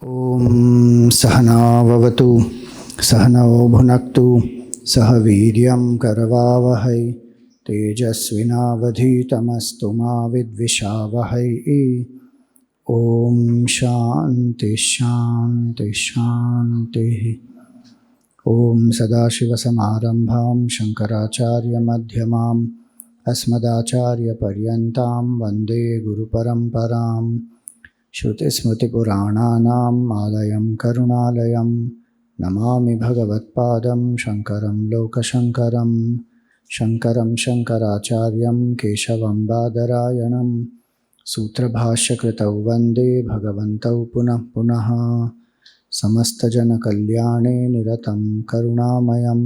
ॐ सहनाववतु सहनौ भुनक्तु सह वीर्यं करवावहै तेजस्विनावधीतमस्तु मा विद्विषावहै। ॐ शान्ति शान्ति शान्तिः। ॐ सदाशिवसमारम्भां शङ्कराचार्यमध्यमाम् अस्मदाचार्यपर्यन्तां वन्दे गुरुपरम्पराम्। श्रुतिस्मृतिपुराणानाम् आलयं करुणालयं नमामि भगवत्पादं शङ्करं लोकशङ्करं। शङ्करं शङ्कराचार्यं केशवं बादरायणं सूत्रभाष्यकृतौ वन्दे भगवन्तौ पुनः पुनः। समस्तजनकल्याणे निरतं करुणामयं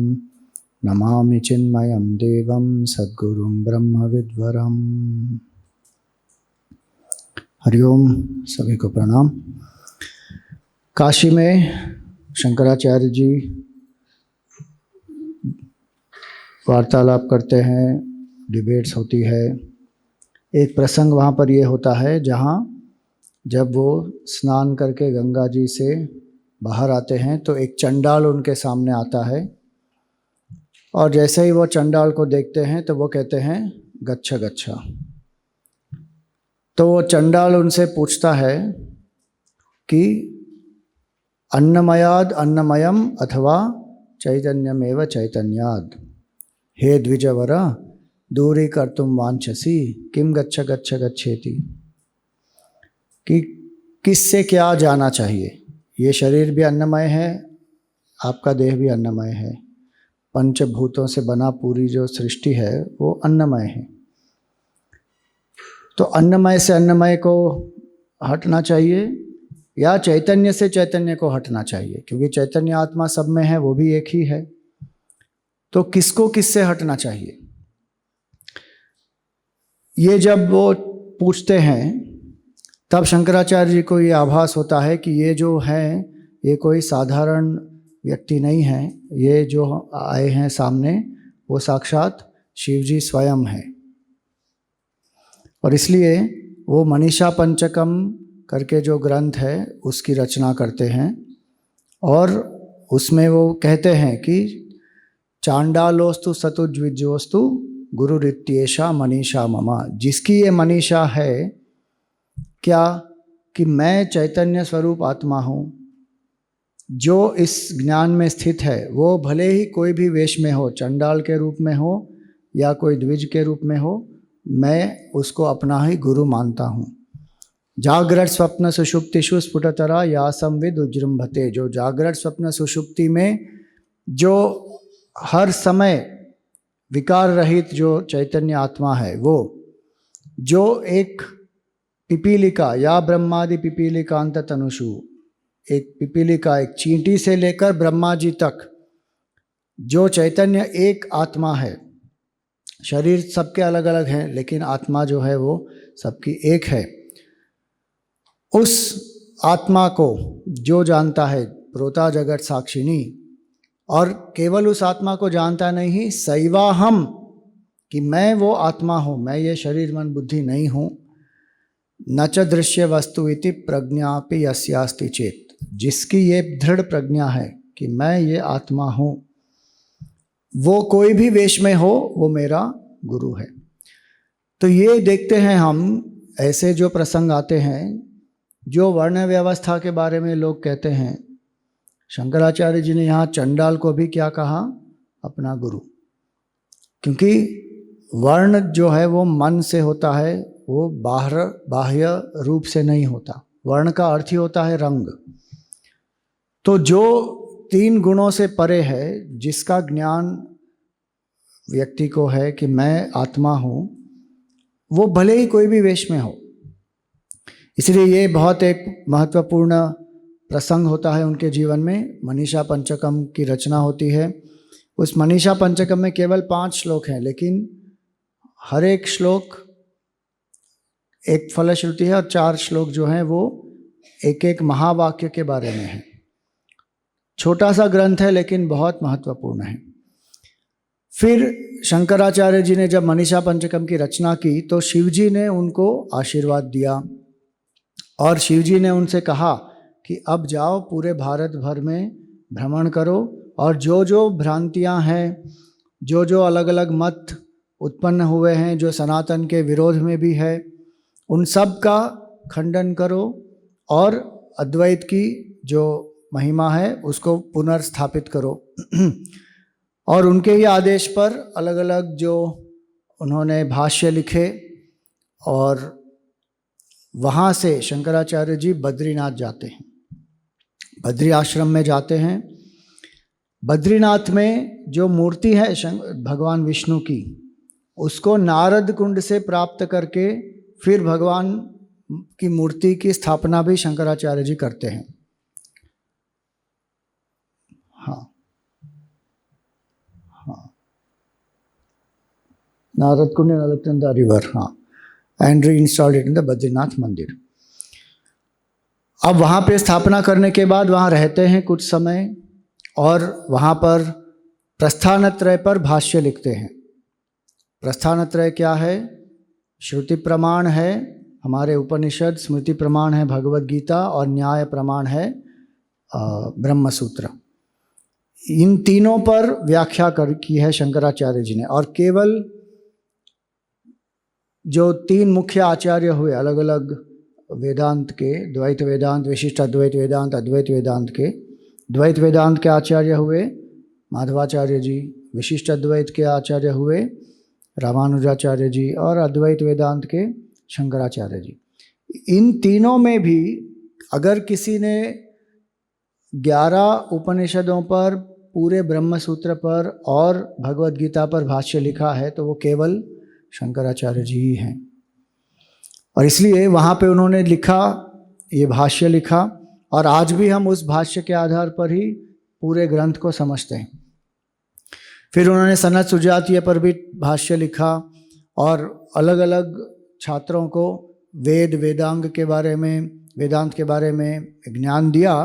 नमामि चिन्मयं देवं सद्गुरुं ब्रह्मविद्वरम्। हरिओम, सभी को प्रणाम। काशी में शंकराचार्य जी वार्तालाप करते हैं, डिबेट्स होती है। एक प्रसंग वहाँ पर ये होता है जहाँ जब वो स्नान करके गंगा जी से बाहर आते हैं तो एक चंडाल उनके सामने आता है और जैसे ही वो चंडाल को देखते हैं तो वो कहते हैं गच्छ गच्छ। तो वो चंडाल उनसे पूछता है कि अन्नमयाद अन्नमयम अथवा चैतन्यमेव चैतन्याद, हे द्विजवर दूरी कर्तुम वांछसी किम गच्छ गच्छ गच्छेति। कि किससे क्या जाना चाहिए। ये शरीर भी अन्नमय है, आपका देह भी अन्नमय है, पंचभूतों से बना पूरी जो सृष्टि है वो अन्नमय है। तो अन्नमय से अन्नमय को हटना चाहिए या चैतन्य से चैतन्य को हटना चाहिए, क्योंकि चैतन्य आत्मा सब में है, वो भी एक ही है। तो किसको किससे हटना चाहिए, ये जब वो पूछते हैं तब शंकराचार्य जी को ये आभास होता है कि ये जो है ये कोई साधारण व्यक्ति नहीं है, ये जो आए हैं सामने वो साक्षात शिव जी स्वयं है। और इसलिए वो मनीषा पंचकम करके जो ग्रंथ है उसकी रचना करते हैं और उसमें वो कहते हैं कि चांडालोस्तु सतुज्विजोस्तु गुरुरित्येषा मनीषा ममा। जिसकी ये मनीषा है क्या कि मैं चैतन्य स्वरूप आत्मा हूँ, जो इस ज्ञान में स्थित है वो भले ही कोई भी वेश में हो, चंडाल के रूप में हो या कोई द्विज के रूप में हो, मैं उसको अपना ही गुरु मानता हूँ। जागृत स्वप्न सुषुप्तिषु स्फुटतरा या संविद उजृंभते। जो जागृत स्वप्न सुषुप्ति में जो हर समय विकार रहित जो चैतन्य आत्मा है, वो जो एक पिपीलिका या ब्रह्मादि पिपीलिकांत तनुषु, एक पिपीलिका एक चींटी से लेकर ब्रह्मा जी तक जो चैतन्य एक आत्मा है। शरीर सबके अलग अलग हैं लेकिन आत्मा जो है वो सबकी एक है। उस आत्मा को जो जानता है प्रोता जगत साक्षिणी, और केवल उस आत्मा को जानता नहीं, सैवा हम, कि मैं वो आत्मा हूँ, मैं ये शरीर मन बुद्धि नहीं हूँ। न च दृश्य वस्तु इति प्रज्ञापि यस्यास्ति चेत। जिसकी ये दृढ़ प्रज्ञा है कि मैं ये आत्मा हूँ, वो कोई भी वेश में हो वो मेरा गुरु है। तो ये देखते हैं हम, ऐसे जो प्रसंग आते हैं जो वर्ण व्यवस्था के बारे में लोग कहते हैं, शंकराचार्य जी ने यहाँ चंडाल को भी क्या कहा, अपना गुरु। क्योंकि वर्ण जो है वो मन से होता है, वो बाह्य रूप से नहीं होता। वर्ण का अर्थ ही होता है रंग। तो जो तीन गुणों से परे है, जिसका ज्ञान व्यक्ति को है कि मैं आत्मा हूँ, वो भले ही कोई भी वेश में हो। इसलिए ये बहुत एक महत्वपूर्ण प्रसंग होता है उनके जीवन में। मनीषा पंचकम की रचना होती है। उस मनीषा पंचकम में केवल 5 श्लोक हैं, लेकिन हर एक श्लोक एक फलश्रुति है और 4 श्लोक जो हैं वो एक एक महावाक्य के बारे में है। छोटा सा ग्रंथ है लेकिन बहुत महत्वपूर्ण है। फिर शंकराचार्य जी ने जब मनीषा पंचकम की रचना की तो शिव जी ने उनको आशीर्वाद दिया और शिव जी ने उनसे कहा कि अब जाओ पूरे भारत भर में भ्रमण करो और जो जो भ्रांतियां हैं, जो जो अलग अलग मत उत्पन्न हुए हैं, जो सनातन के विरोध में भी है, उन सब का खंडन करो और अद्वैत की जो महिमा है उसको पुनर्स्थापित करो। और उनके ही आदेश पर अलग अलग जो उन्होंने भाष्य लिखे और वहाँ से शंकराचार्य जी बद्रीनाथ जाते हैं, बद्री आश्रम में जाते हैं। बद्रीनाथ में जो मूर्ति है भगवान विष्णु की, उसको नारद कुंड से प्राप्त करके फिर भगवान की मूर्ति की स्थापना भी शंकराचार्य जी करते हैं। हाँ हाँ, नारद कुंड अलकनंदा रिवर, हाँ, and re installed it in the Badrinath मंदिर। अब वहाँ पे स्थापना करने के बाद वहाँ रहते हैं कुछ समय और वहाँ पर प्रस्थानत्रय पर भाष्य लिखते हैं। प्रस्थानत्रय क्या है? श्रुति प्रमाण है हमारे उपनिषद, स्मृति प्रमाण है भगवद गीता और न्याय प्रमाण है ब्रह्म सूत्र। इन तीनों पर व्याख्या की है शंकराचार्य जी ने। और केवल जो तीन मुख्य आचार्य हुए अलग अलग वेदांत के, द्वैत वेदांत, विशिष्ट अद्वैत वेदांत, अद्वैत वेदांत के, द्वैत वेदांत के आचार्य हुए माधवाचार्य जी, विशिष्ट अद्वैत के आचार्य हुए रामानुजाचार्य जी और अद्वैत वेदांत के शंकराचार्य जी। इन तीनों में भी अगर किसी ने 11 उपनिषदों पर, पूरे ब्रह्म सूत्र पर और भगवद गीता पर भाष्य लिखा है तो वो केवल शंकराचार्य जी ही हैं। और इसलिए वहाँ पे उन्होंने लिखा, ये भाष्य लिखा, और आज भी हम उस भाष्य के आधार पर ही पूरे ग्रंथ को समझते हैं। फिर उन्होंने सनद सुजातीय पर भी भाष्य लिखा और अलग अलग छात्रों को वेदांग के बारे में, वेदांत के बारे में ज्ञान दिया।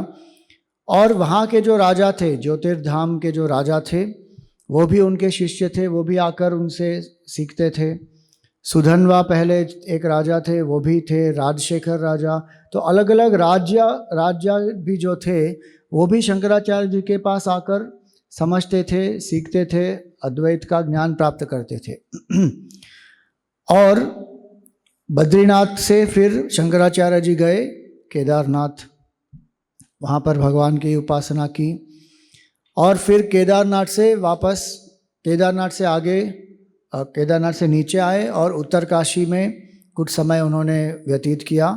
और वहाँ के जो राजा थे, ज्योतिर्धाम के जो राजा थे, वो भी उनके शिष्य थे, वो भी आकर उनसे सीखते थे। सुधन्वा पहले एक राजा थे, वो भी थे, राजशेखर राजा। तो अलग अलग राज्य भी जो थे वो भी शंकराचार्य जी के पास आकर समझते थे, सीखते थे, अद्वैत का ज्ञान प्राप्त करते थे। और बद्रीनाथ से फिर शंकराचार्य जी गए केदारनाथ, वहाँ पर भगवान की उपासना की। और फिर केदारनाथ से वापस, केदारनाथ से आगे, केदारनाथ से नीचे आए और उत्तरकाशी में कुछ समय उन्होंने व्यतीत किया।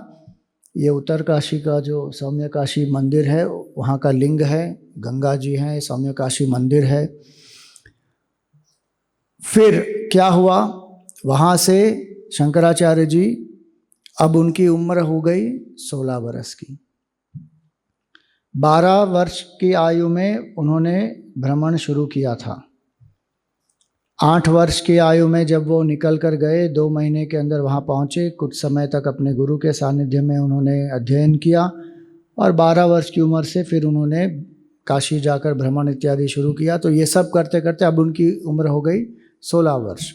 ये उत्तरकाशी का जो सौम्यकाशी मंदिर है, वहाँ का लिंग है, गंगा जी हैं, सौम्यकाशी मंदिर है। फिर क्या हुआ, वहाँ से शंकराचार्य जी, अब उनकी उम्र हो गई 16 वर्ष की। 12 वर्ष की आयु में उन्होंने भ्रमण शुरू किया था। 8 वर्ष की आयु में जब वो निकल कर गए, 2 महीने के अंदर वहाँ पहुँचे, कुछ समय तक अपने गुरु के सानिध्य में उन्होंने अध्ययन किया। और 12 वर्ष की उम्र से फिर उन्होंने काशी जाकर भ्रमण इत्यादि शुरू किया। तो ये सब करते करते अब उनकी उम्र हो गई 16 वर्ष।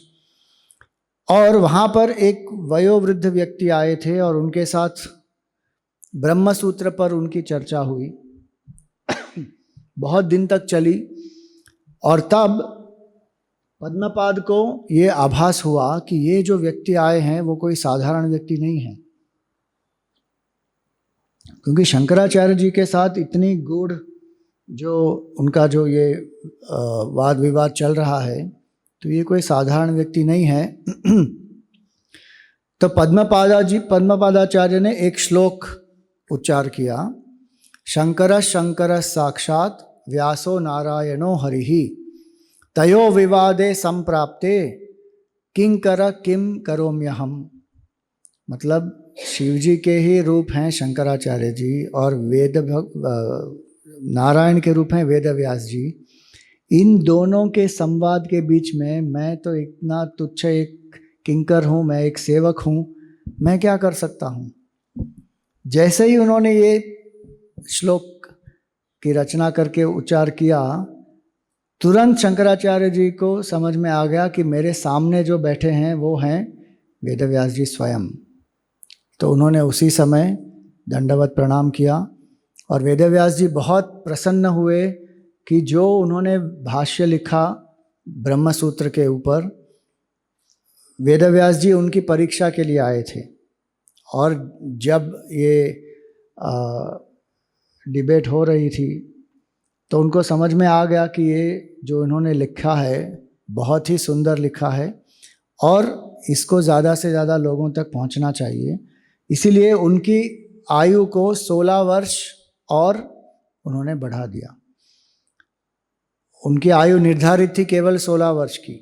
और वहाँ पर एक वयोवृद्ध व्यक्ति आए थे और उनके साथ ब्रह्म सूत्र पर उनकी चर्चा हुई, बहुत दिन तक चली। और तब पद्मपाद को ये आभास हुआ कि ये जो व्यक्ति आए हैं वो कोई साधारण व्यक्ति नहीं है, क्योंकि शंकराचार्य जी के साथ इतनी गूढ़ जो उनका जो ये वाद विवाद चल रहा है, तो ये कोई साधारण व्यक्ति नहीं है। तो पद्मपादाचार्य ने एक श्लोक उच्चार किया, शंकर शंकर साक्षात व्यासो नारायणो हरिहि तयो विवादे संप्राप्ते किंकर किम करोम्यहम। मतलब शिवजी के ही रूप हैं शंकराचार्य जी और नारायण के रूप हैं वेद व्यास जी। इन दोनों के संवाद के बीच में मैं तो इतना तुच्छ एक किंकर हूँ, मैं एक सेवक हूँ, मैं क्या कर सकता हूँ। जैसे ही उन्होंने ये श्लोक की रचना करके उच्चार किया, तुरंत शंकराचार्य जी को समझ में आ गया कि मेरे सामने जो बैठे हैं वो हैं वेदव्यास जी स्वयं। तो उन्होंने उसी समय दंडवत प्रणाम किया और वेदव्यास जी बहुत प्रसन्न हुए कि जो उन्होंने भाष्य लिखा ब्रह्म सूत्र के ऊपर, वेदव्यास जी उनकी परीक्षा के लिए आए थे। और जब ये डिबेट हो रही थी तो उनको समझ में आ गया कि ये जो इन्होंने लिखा है बहुत ही सुंदर लिखा है और इसको ज़्यादा से ज़्यादा लोगों तक पहुंचना चाहिए। इसीलिए उनकी आयु को 16 वर्ष और उन्होंने बढ़ा दिया। उनकी आयु निर्धारित थी केवल 16 वर्ष की,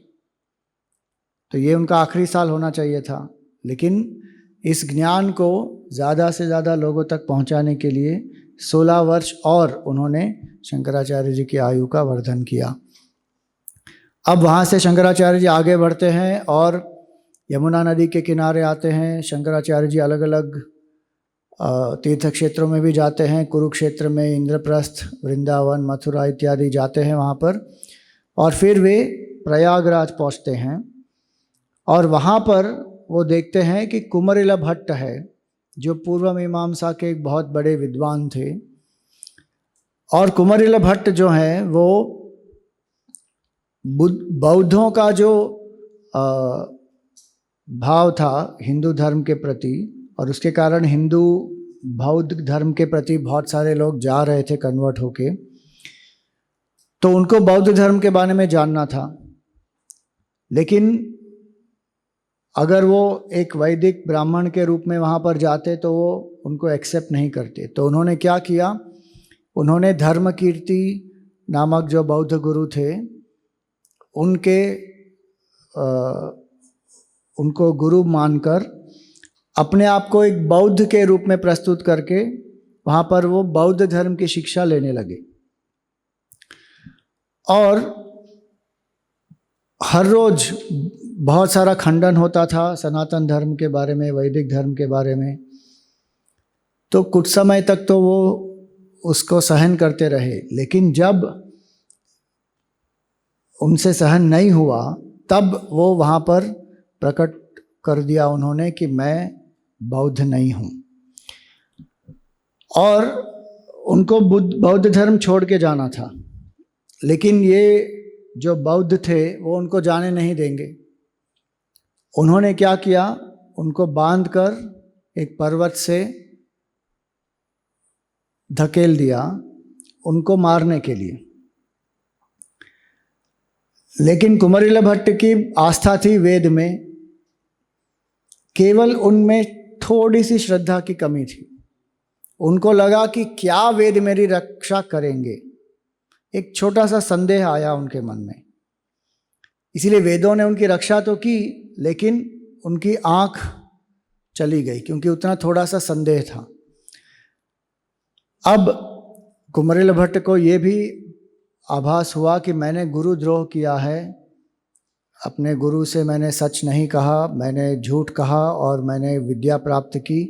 तो ये उनका आखिरी साल होना चाहिए था, लेकिन इस ज्ञान को ज़्यादा से ज़्यादा लोगों तक पहुंचाने के लिए 16 वर्ष और उन्होंने शंकराचार्य जी की आयु का वर्धन किया। अब वहाँ से शंकराचार्य जी आगे बढ़ते हैं और यमुना नदी के किनारे आते हैं। शंकराचार्य जी अलग अलग तीर्थ क्षेत्रों में भी जाते हैं, कुरुक्षेत्र में, इंद्रप्रस्थ, वृंदावन, मथुरा इत्यादि जाते हैं वहाँ पर। और फिर वे प्रयागराज पहुँचते हैं और वहाँ पर वो देखते हैं कि कुमरिल भट्ट है, जो पूर्व मीमांसा के एक बहुत बड़े विद्वान थे। और कुमरिल भट्ट जो हैं वो बौद्धों का जो भाव था हिंदू धर्म के प्रति, और उसके कारण हिंदू बौद्ध धर्म के प्रति बहुत सारे लोग जा रहे थे कन्वर्ट होके, तो उनको बौद्ध धर्म के बारे में जानना था। लेकिन अगर वो एक वैदिक ब्राह्मण के रूप में वहाँ पर जाते तो वो उनको एक्सेप्ट नहीं करते। तो उन्होंने क्या किया, उन्होंने धर्मकीर्ति नामक जो बौद्ध गुरु थे उनको गुरु मानकर अपने आप को एक बौद्ध के रूप में प्रस्तुत करके वहाँ पर वो बौद्ध धर्म की शिक्षा लेने लगे। और हर रोज बहुत सारा खंडन होता था सनातन धर्म के बारे में, वैदिक धर्म के बारे में। तो कुछ समय तक तो वो उसको सहन करते रहे, लेकिन जब उनसे सहन नहीं हुआ तब वो वहाँ पर प्रकट कर दिया उन्होंने कि मैं बौद्ध नहीं हूँ। और उनको बौद्ध धर्म छोड़ के जाना था, लेकिन ये जो बौद्ध थे वो उनको जाने नहीं देंगे। उन्होंने क्या किया, उनको बांधकर एक पर्वत से धकेल दिया उनको मारने के लिए। लेकिन कुमरिल भट्ट की आस्था थी वेद में, केवल उनमें थोड़ी सी श्रद्धा की कमी थी। उनको लगा कि क्या वेद मेरी रक्षा करेंगे, एक छोटा सा संदेह आया उनके मन में। इसीलिए वेदों ने उनकी रक्षा तो की, लेकिन उनकी आंख चली गई क्योंकि उतना थोड़ा सा संदेह था। अब कुमरिल भट्ट को ये भी आभास हुआ कि मैंने गुरुद्रोह किया है, अपने गुरु से मैंने सच नहीं कहा, मैंने झूठ कहा और मैंने विद्या प्राप्त की।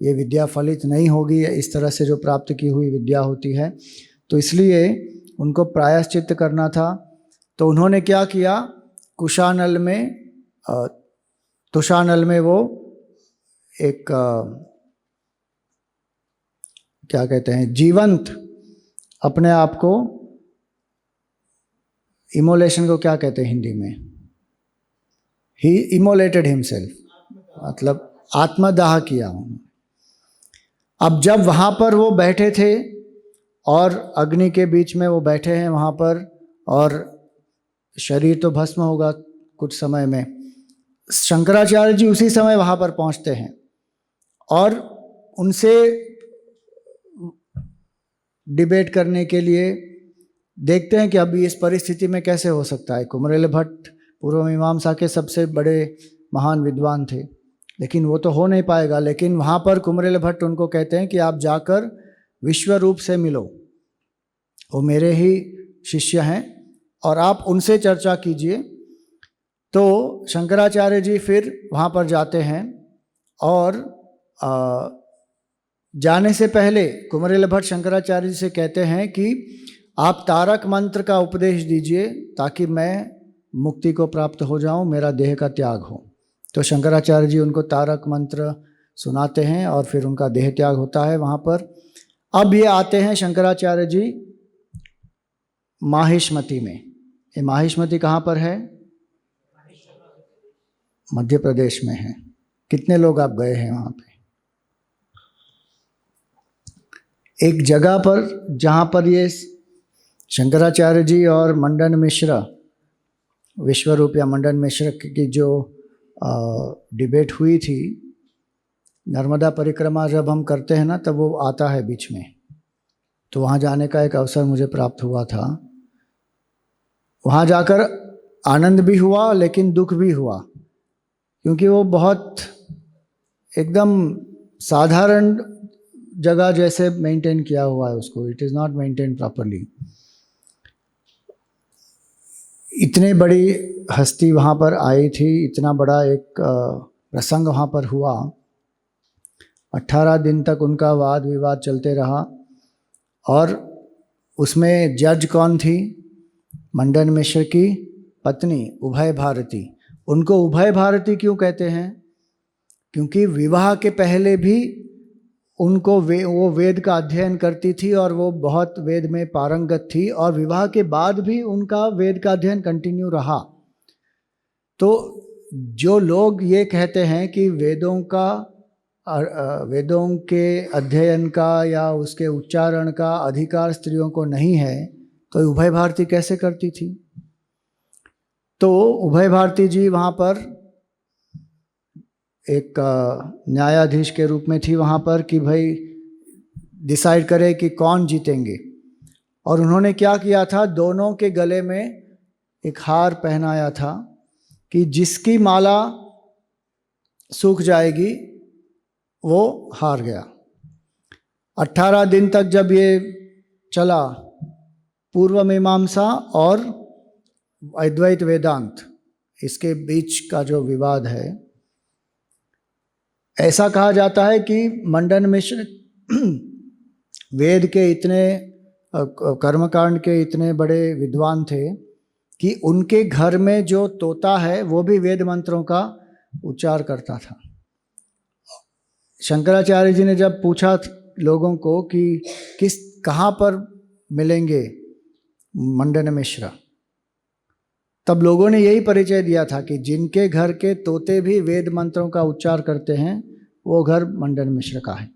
ये विद्या फलित नहीं होगी इस तरह से जो प्राप्त की हुई विद्या होती है, तो इसलिए उनको प्रायश्चित्त करना था। तो उन्होंने क्या किया, तुशानल में वो एक क्या कहते हैं, जीवंत अपने आप को, इमोलेशन को क्या कहते हैं हिंदी में, ही इमोलेटेड हिमसेल्फ, मतलब आत्मदाह किया। अब जब वहाँ पर वो बैठे थे और अग्नि के बीच में वो बैठे हैं वहाँ पर, और शरीर तो भस्म होगा कुछ समय में, शंकराचार्य जी उसी समय वहाँ पर पहुँचते हैं और उनसे डिबेट करने के लिए देखते हैं कि अभी इस परिस्थिति में कैसे हो सकता है। कुमरिल भट्ट पूर्व मीमांसा के सबसे बड़े महान विद्वान थे, लेकिन वो तो हो नहीं पाएगा। लेकिन वहाँ पर कुमरिल भट्ट उनको कहते हैं कि आप जाकर विश्व रूप से मिलो, वो मेरे ही शिष्य हैं और आप उनसे चर्चा कीजिए। तो शंकराचार्य जी फिर वहाँ पर जाते हैं और जाने से पहले कुमरिल भट्ट शंकराचार्य जी से कहते हैं कि आप तारक मंत्र का उपदेश दीजिए ताकि मैं मुक्ति को प्राप्त हो जाऊं, मेरा देह का त्याग हो। तो शंकराचार्य जी उनको तारक मंत्र सुनाते हैं और फिर उनका देह त्याग होता है वहाँ पर। अब ये आते हैं शंकराचार्य जी माहिष्मति में। ये माहिष्मति कहाँ पर है? मध्य प्रदेश में है। कितने लोग आप गए हैं वहाँ पे? एक जगह पर जहाँ पर ये शंकराचार्य जी और मंडन मिश्र, विश्वरूप या मंडन मिश्र की जो डिबेट हुई थी, नर्मदा परिक्रमा जब हम करते हैं ना तब वो आता है बीच में, तो वहाँ जाने का एक अवसर मुझे प्राप्त हुआ था। वहाँ जाकर आनंद भी हुआ लेकिन दुख भी हुआ, क्योंकि वो बहुत एकदम साधारण जगह जैसे मेंटेन किया हुआ है उसको, it is not maintain properly. इतने बड़ी हस्ती वहाँ पर आई थी, इतना बड़ा एक प्रसंग वहाँ पर हुआ, 18 दिन तक उनका वाद विवाद चलते रहा। और उसमें जज कौन थी? मंडन मिश्र की पत्नी उभय भारती। उनको उभय भारती क्यों कहते हैं? क्योंकि विवाह के पहले भी उनको वो वेद का अध्ययन करती थी और वो बहुत वेद में पारंगत थी, और विवाह के बाद भी उनका वेद का अध्ययन कंटिन्यू रहा। तो जो लोग ये कहते हैं कि वेदों के अध्ययन का या उसके उच्चारण का अधिकार स्त्रियों को नहीं है, तो उभय भारती कैसे करती थी? तो उभय भारती जी वहाँ पर एक न्यायाधीश के रूप में थी वहाँ पर कि भाई डिसाइड करे कि कौन जीतेंगे। और उन्होंने क्या किया था, दोनों के गले में एक हार पहनाया था कि जिसकी माला सूख जाएगी वो हार गया। 18 दिन तक जब ये चला, पूर्व मीमांसा और अद्वैत वेदांत, इसके बीच का जो विवाद है, ऐसा कहा जाता है कि मंडन मिश्र वेद के इतने कर्मकांड के इतने बड़े विद्वान थे कि उनके घर में जो तोता है वो भी वेद मंत्रों का उच्चार करता था। शंकराचार्य जी ने जब पूछा लोगों को कि कहाँ पर मिलेंगे मंडन मिश्र, तब लोगों ने यही परिचय दिया था कि जिनके घर के तोते भी वेद मंत्रों का उच्चार करते हैं वो घर मंडन मिश्र का है।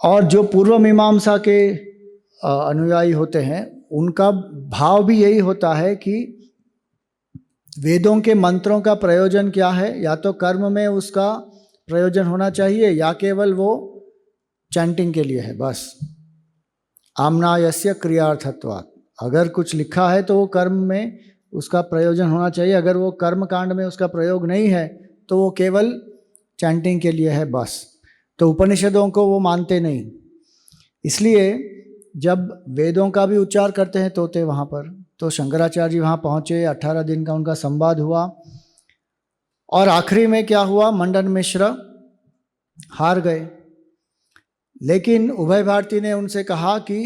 और जो पूर्व मीमांसा के अनुयायी होते हैं उनका भाव भी यही होता है कि वेदों के मंत्रों का प्रयोजन क्या है, या तो कर्म में उसका प्रयोजन होना चाहिए या केवल वो चैंटिंग के लिए है बस। आम्नायस्य क्रियार्थत्वात्, अगर कुछ लिखा है तो वो कर्म में उसका प्रयोजन होना चाहिए, अगर वो कर्म कांड में उसका प्रयोग नहीं है तो वो केवल चैंटिंग के लिए है बस। तो उपनिषदों को वो मानते नहीं, इसलिए जब वेदों का भी उच्चार करते हैं तोते वहाँ पर, तो शंकराचार्य जी वहाँ पहुँचे, 18 दिन का उनका संवाद हुआ और आखिरी में क्या हुआ, मंडन मिश्र हार गए। लेकिन उभय भारती ने उनसे कहा कि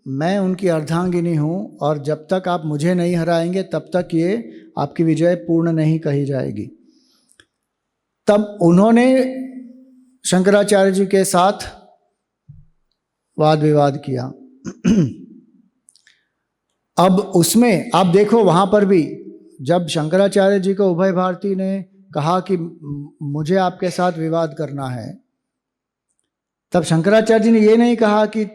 मैं उनकी अर्धांगिनी हूँ और जब तक आप मुझे नहीं हराएंगे तब तक ये आपकी विजय पूर्ण नहीं कही जाएगी। तब उन्होंने शंकराचार्य जी के साथ वाद विवाद किया। अब उसमें आप देखो, वहाँ पर भी जब शंकराचार्य जी को उभय भारती ने कहा कि मुझे आपके साथ विवाद करना है, तब शंकराचार्य जी ने ये नहीं कहा कि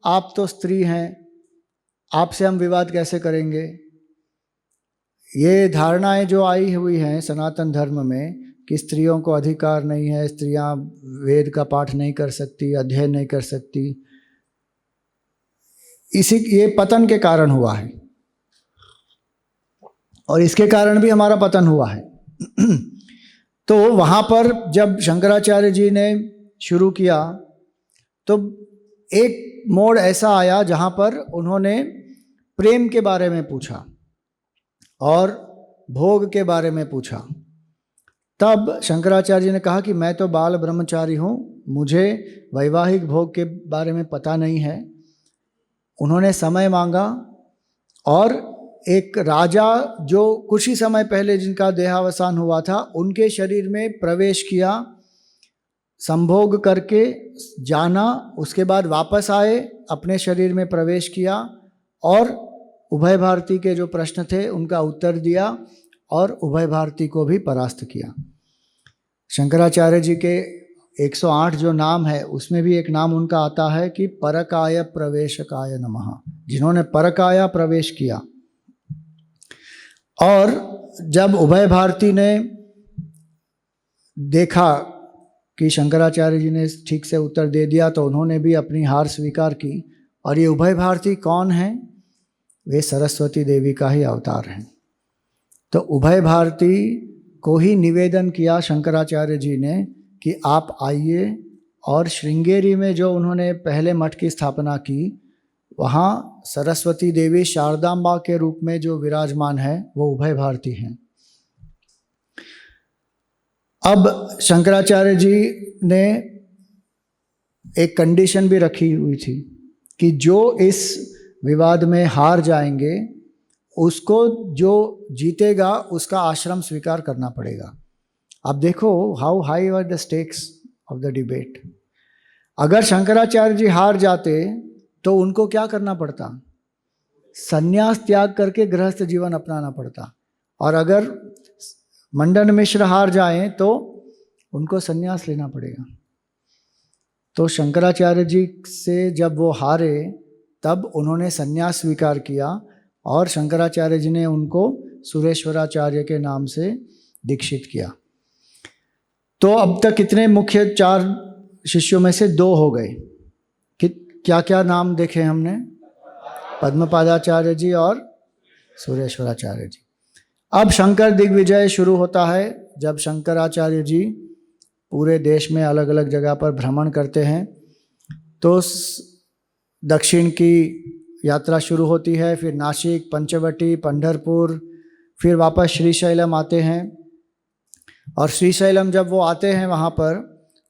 आप तो स्त्री हैं, आपसे हम विवाद कैसे करेंगे। ये धारणाएं जो आई हुई हैं सनातन धर्म में कि स्त्रियों को अधिकार नहीं है, स्त्रियां वेद का पाठ नहीं कर सकती, अध्ययन नहीं कर सकती, ये पतन के कारण हुआ है और इसके कारण भी हमारा पतन हुआ है। तो वहाँ पर जब शंकराचार्य जी ने शुरू किया तो एक मोड़ ऐसा आया जहाँ पर उन्होंने प्रेम के बारे में पूछा और भोग के बारे में पूछा। तब शंकराचार्य जी ने कहा कि मैं तो बाल ब्रह्मचारी हूँ, मुझे वैवाहिक भोग के बारे में पता नहीं है। उन्होंने समय मांगा और एक राजा जो कुछ ही समय पहले जिनका देहावसान हुआ था उनके शरीर में प्रवेश किया संभोग करके जाना, उसके बाद वापस आए, अपने शरीर में प्रवेश किया और उभय भारती के जो प्रश्न थे उनका उत्तर दिया और उभय भारती को भी परास्त किया। शंकराचार्य जी के 108 जो नाम है उसमें भी एक नाम उनका आता है कि परकाय प्रवेशकाय नमः, जिन्होंने परकाया प्रवेश किया। और जब उभय भारती ने देखा कि शंकराचार्य जी ने ठीक से उत्तर दे दिया तो उन्होंने भी अपनी हार स्वीकार की। और ये उभय भारती कौन है? वे सरस्वती देवी का ही अवतार हैं। तो उभय भारती को ही निवेदन किया शंकराचार्य जी ने कि आप आइए, और श्रृंगेरी में जो उन्होंने पहले मठ की स्थापना की, वहाँ सरस्वती देवी शारदाम्बा के रूप में जो विराजमान है वो उभय भारती हैं। अब शंकराचार्य जी ने एक कंडीशन भी रखी हुई थी कि जो इस विवाद में हार जाएंगे उसको जो जीतेगा उसका आश्रम स्वीकार करना पड़ेगा। अब देखो how high are the stakes of the debate. अगर शंकराचार्य जी हार जाते तो उनको क्या करना पड़ता? संन्यास त्याग करके गृहस्थ जीवन अपनाना पड़ता। और अगर मंडन मिश्र हार जाएं तो उनको संन्यास लेना पड़ेगा। तो शंकराचार्य जी से जब वो हारे तब उन्होंने संन्यास स्वीकार किया और शंकराचार्य जी ने उनको सुरेश्वराचार्य के नाम से दीक्षित किया। तो अब तक कितने मुख्य 4 शिष्यों में से 2 हो गए। क्या क्या नाम देखे हमने? पद्मपादाचार्य जी और सुरेश्वराचार्य जी। अब शंकर दिग्विजय शुरू होता है जब शंकराचार्य जी पूरे देश में अलग अलग जगह पर भ्रमण करते हैं। तो दक्षिण की यात्रा शुरू होती है, फिर नासिक, पंचवटी, पंढरपुर, फिर वापस श्रीशैलम आते हैं। और श्रीशैलम जब वो आते हैं वहाँ पर,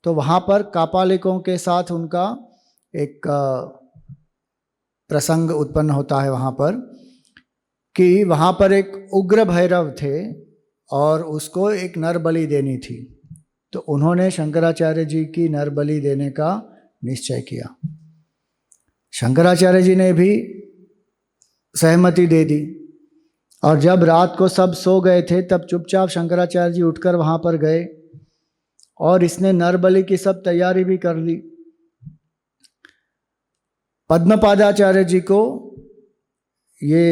तो वहाँ पर कापालिकों के साथ उनका एक प्रसंग उत्पन्न होता है वहाँ पर कि वहाँ पर एक उग्र भैरव थे और उसको एक नर बलि देनी थी। तो उन्होंने शंकराचार्य जी की नर बलि देने का निश्चय किया। शंकराचार्य जी ने भी सहमति दे दी। और जब रात को सब सो गए थे तब चुपचाप शंकराचार्य जी उठकर वहाँ पर गए और इसने नर बलि की सब तैयारी भी कर ली। पद्मपादाचार्य जी को ये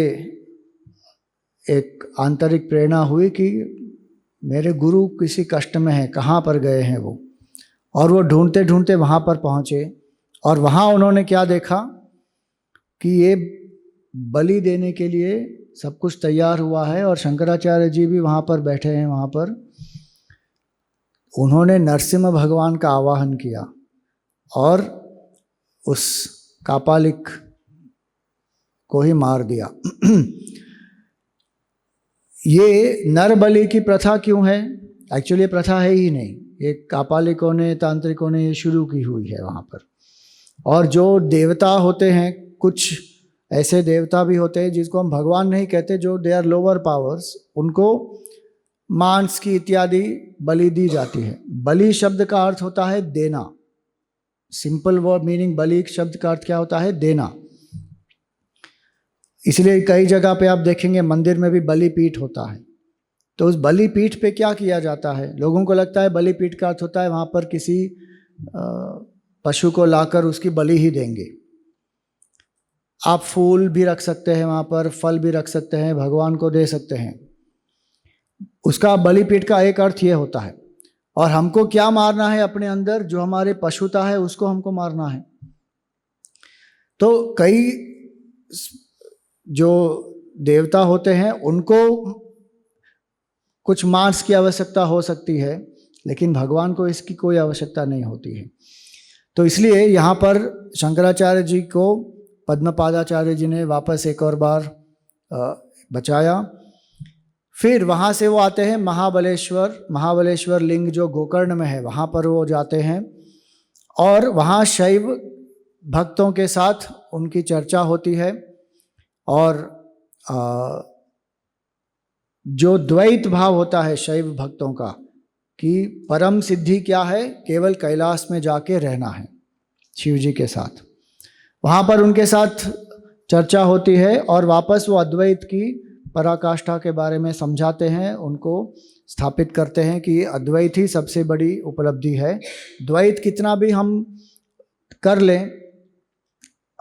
एक आंतरिक प्रेरणा हुई कि मेरे गुरु किसी कष्ट में है, कहाँ पर गए हैं वो। और वो ढूंढते ढूंढते वहाँ पर पहुँचे और वहाँ उन्होंने क्या देखा कि ये बलि देने के लिए सब कुछ तैयार हुआ है और शंकराचार्य जी भी वहाँ पर बैठे हैं। वहाँ पर उन्होंने नरसिम्हा भगवान का आवाहन किया और उस कापालिक को ही मार दिया। ये नर बलि की प्रथा क्यों है? एक्चुअली ये प्रथा है ही नहीं, ये कापालिकों ने, तांत्रिकों ने ये शुरू की हुई है वहाँ पर। और जो देवता होते हैं, कुछ ऐसे देवता भी होते हैं जिसको हम भगवान नहीं कहते, जो दे आर लोअर पावर्स, उनको मांस की इत्यादि बलि दी जाती है। बलि शब्द का अर्थ होता है देना। सिंपल वर्ड मीनिंग बलि शब्द का अर्थ क्या होता है? देना। इसलिए कई जगह पे आप देखेंगे मंदिर में भी बलि पीठ होता है। तो उस बलि पीठ पे क्या किया जाता है? लोगों को लगता है बलि पीठ का अर्थ होता है वहाँ पर किसी पशु को लाकर उसकी बलि ही देंगे। आप फूल भी रख सकते हैं वहाँ पर, फल भी रख सकते हैं, भगवान को दे सकते हैं। उसका बलि पीठ का एक अर्थ ये होता है। और हमको क्या मारना है? अपने अंदर जो हमारे पशुता है उसको हमको मारना है। तो कई जो देवता होते हैं उनको कुछ मांस की आवश्यकता हो सकती है, लेकिन भगवान को इसकी कोई आवश्यकता नहीं होती है। तो इसलिए यहाँ पर शंकराचार्य जी को पद्मपादाचार्य जी ने वापस एक और बार बचाया। फिर वहाँ से वो आते हैं महाबलेश्वर लिंग जो गोकर्ण में है, वहाँ पर वो जाते हैं और वहाँ शैव भक्तों के साथ उनकी चर्चा होती है। और जो द्वैत भाव होता है शैव भक्तों का, कि परम सिद्धि क्या है, केवल कैलाश में जाके रहना है शिव जी के साथ। वहाँ पर उनके साथ चर्चा होती है और वापस वो अद्वैत की पराकाष्ठा के बारे में समझाते हैं, उनको स्थापित करते हैं कि अद्वैत ही सबसे बड़ी उपलब्धि है। द्वैत कितना भी हम कर लें,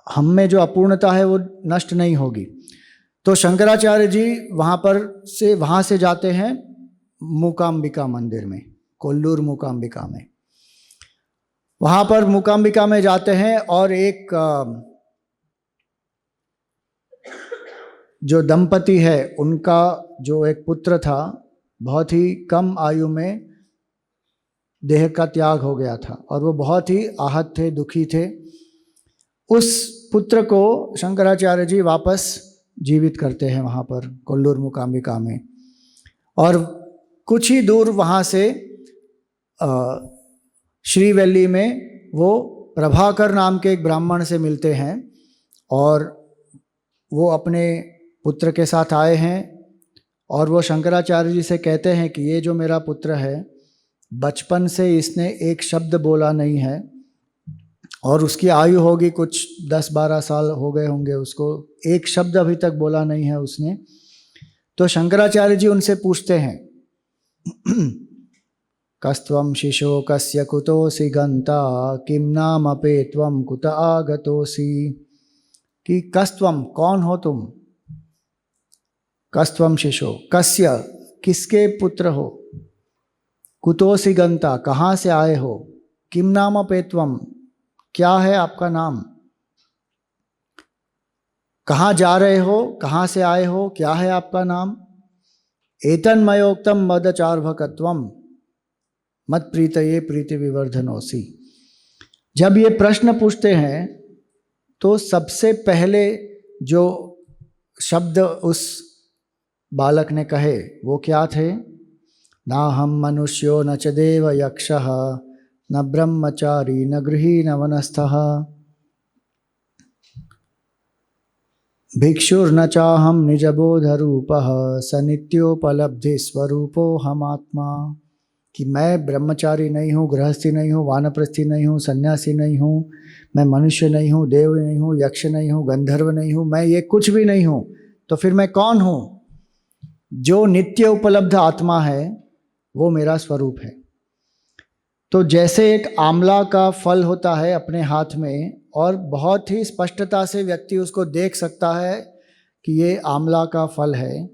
हम में जो अपूर्णता है वो नष्ट नहीं होगी। तो शंकराचार्य जी वहाँ से जाते हैं मूकांबिका मंदिर में, कोल्लूर मूकांबिका में। वहाँ पर मूकांबिका में जाते हैं और एक जो दंपति है उनका जो एक पुत्र था, बहुत ही कम आयु में देह का त्याग हो गया था और वो बहुत ही आहत थे, दुखी थे। उस पुत्र को शंकराचार्य जी वापस जीवित करते हैं वहाँ पर कोल्लूर मूकांबिका में। और कुछ ही दूर वहाँ से श्रीवैली में वो प्रभाकर नाम के एक ब्राह्मण से मिलते हैं और वो अपने पुत्र के साथ आए हैं और वो शंकराचार्य जी से कहते हैं कि ये जो मेरा पुत्र है, बचपन से इसने एक शब्द बोला नहीं है और उसकी आयु होगी कुछ 10-12 साल हो गए होंगे उसको, एक शब्द अभी तक बोला नहीं है उसने। तो शंकराचार्य जी उनसे पूछते हैं कस्त्वं शिशो कस्य कुतोऽसि गंता किम नाम अपे त्वं कुत आगतोऽसि, कि कस्त्वं कौन हो तुम, कस्त्वं शिशो कस्य किसके पुत्र हो, कुतोऽसि गंता कहाँ से आए हो, किम नाम अपे त्वं क्या है आपका नाम, कहाँ जा रहे हो, कहाँ से आए हो, क्या है आपका नाम। एतन्मयोक्तम मदचार्भकत्वम मत प्रीतये प्रीति विवर्धनोसी। जब ये प्रश्न पूछते हैं तो सबसे पहले जो शब्द उस बालक ने कहे वो क्या थे, ना हम मनुष्यो न च देव यक्षः न ब्रह्मचारी न गृही न वनस्थः भिक्षुर्न चाहम निजबोधरूपः स नित्योपलब्धि स्वरूपो हम आत्मा, कि मैं ब्रह्मचारी नहीं हूँ, गृहस्थी नहीं हूँ, वानप्रस्थी नहीं हूँ, सन्यासी नहीं हूँ, मैं मनुष्य नहीं हूँ, देव नहीं हूँ, यक्ष नहीं हूँ, गंधर्व नहीं हूँ, मैं ये कुछ भी नहीं हूँ। तो फिर मैं कौन हूँ? जो नित्य उपलब्ध आत्मा है वो मेरा स्वरूप है। तो जैसे एक आंवला का फल होता है अपने हाथ में और बहुत ही स्पष्टता से व्यक्ति उसको देख सकता है कि ये आंवला का फल है,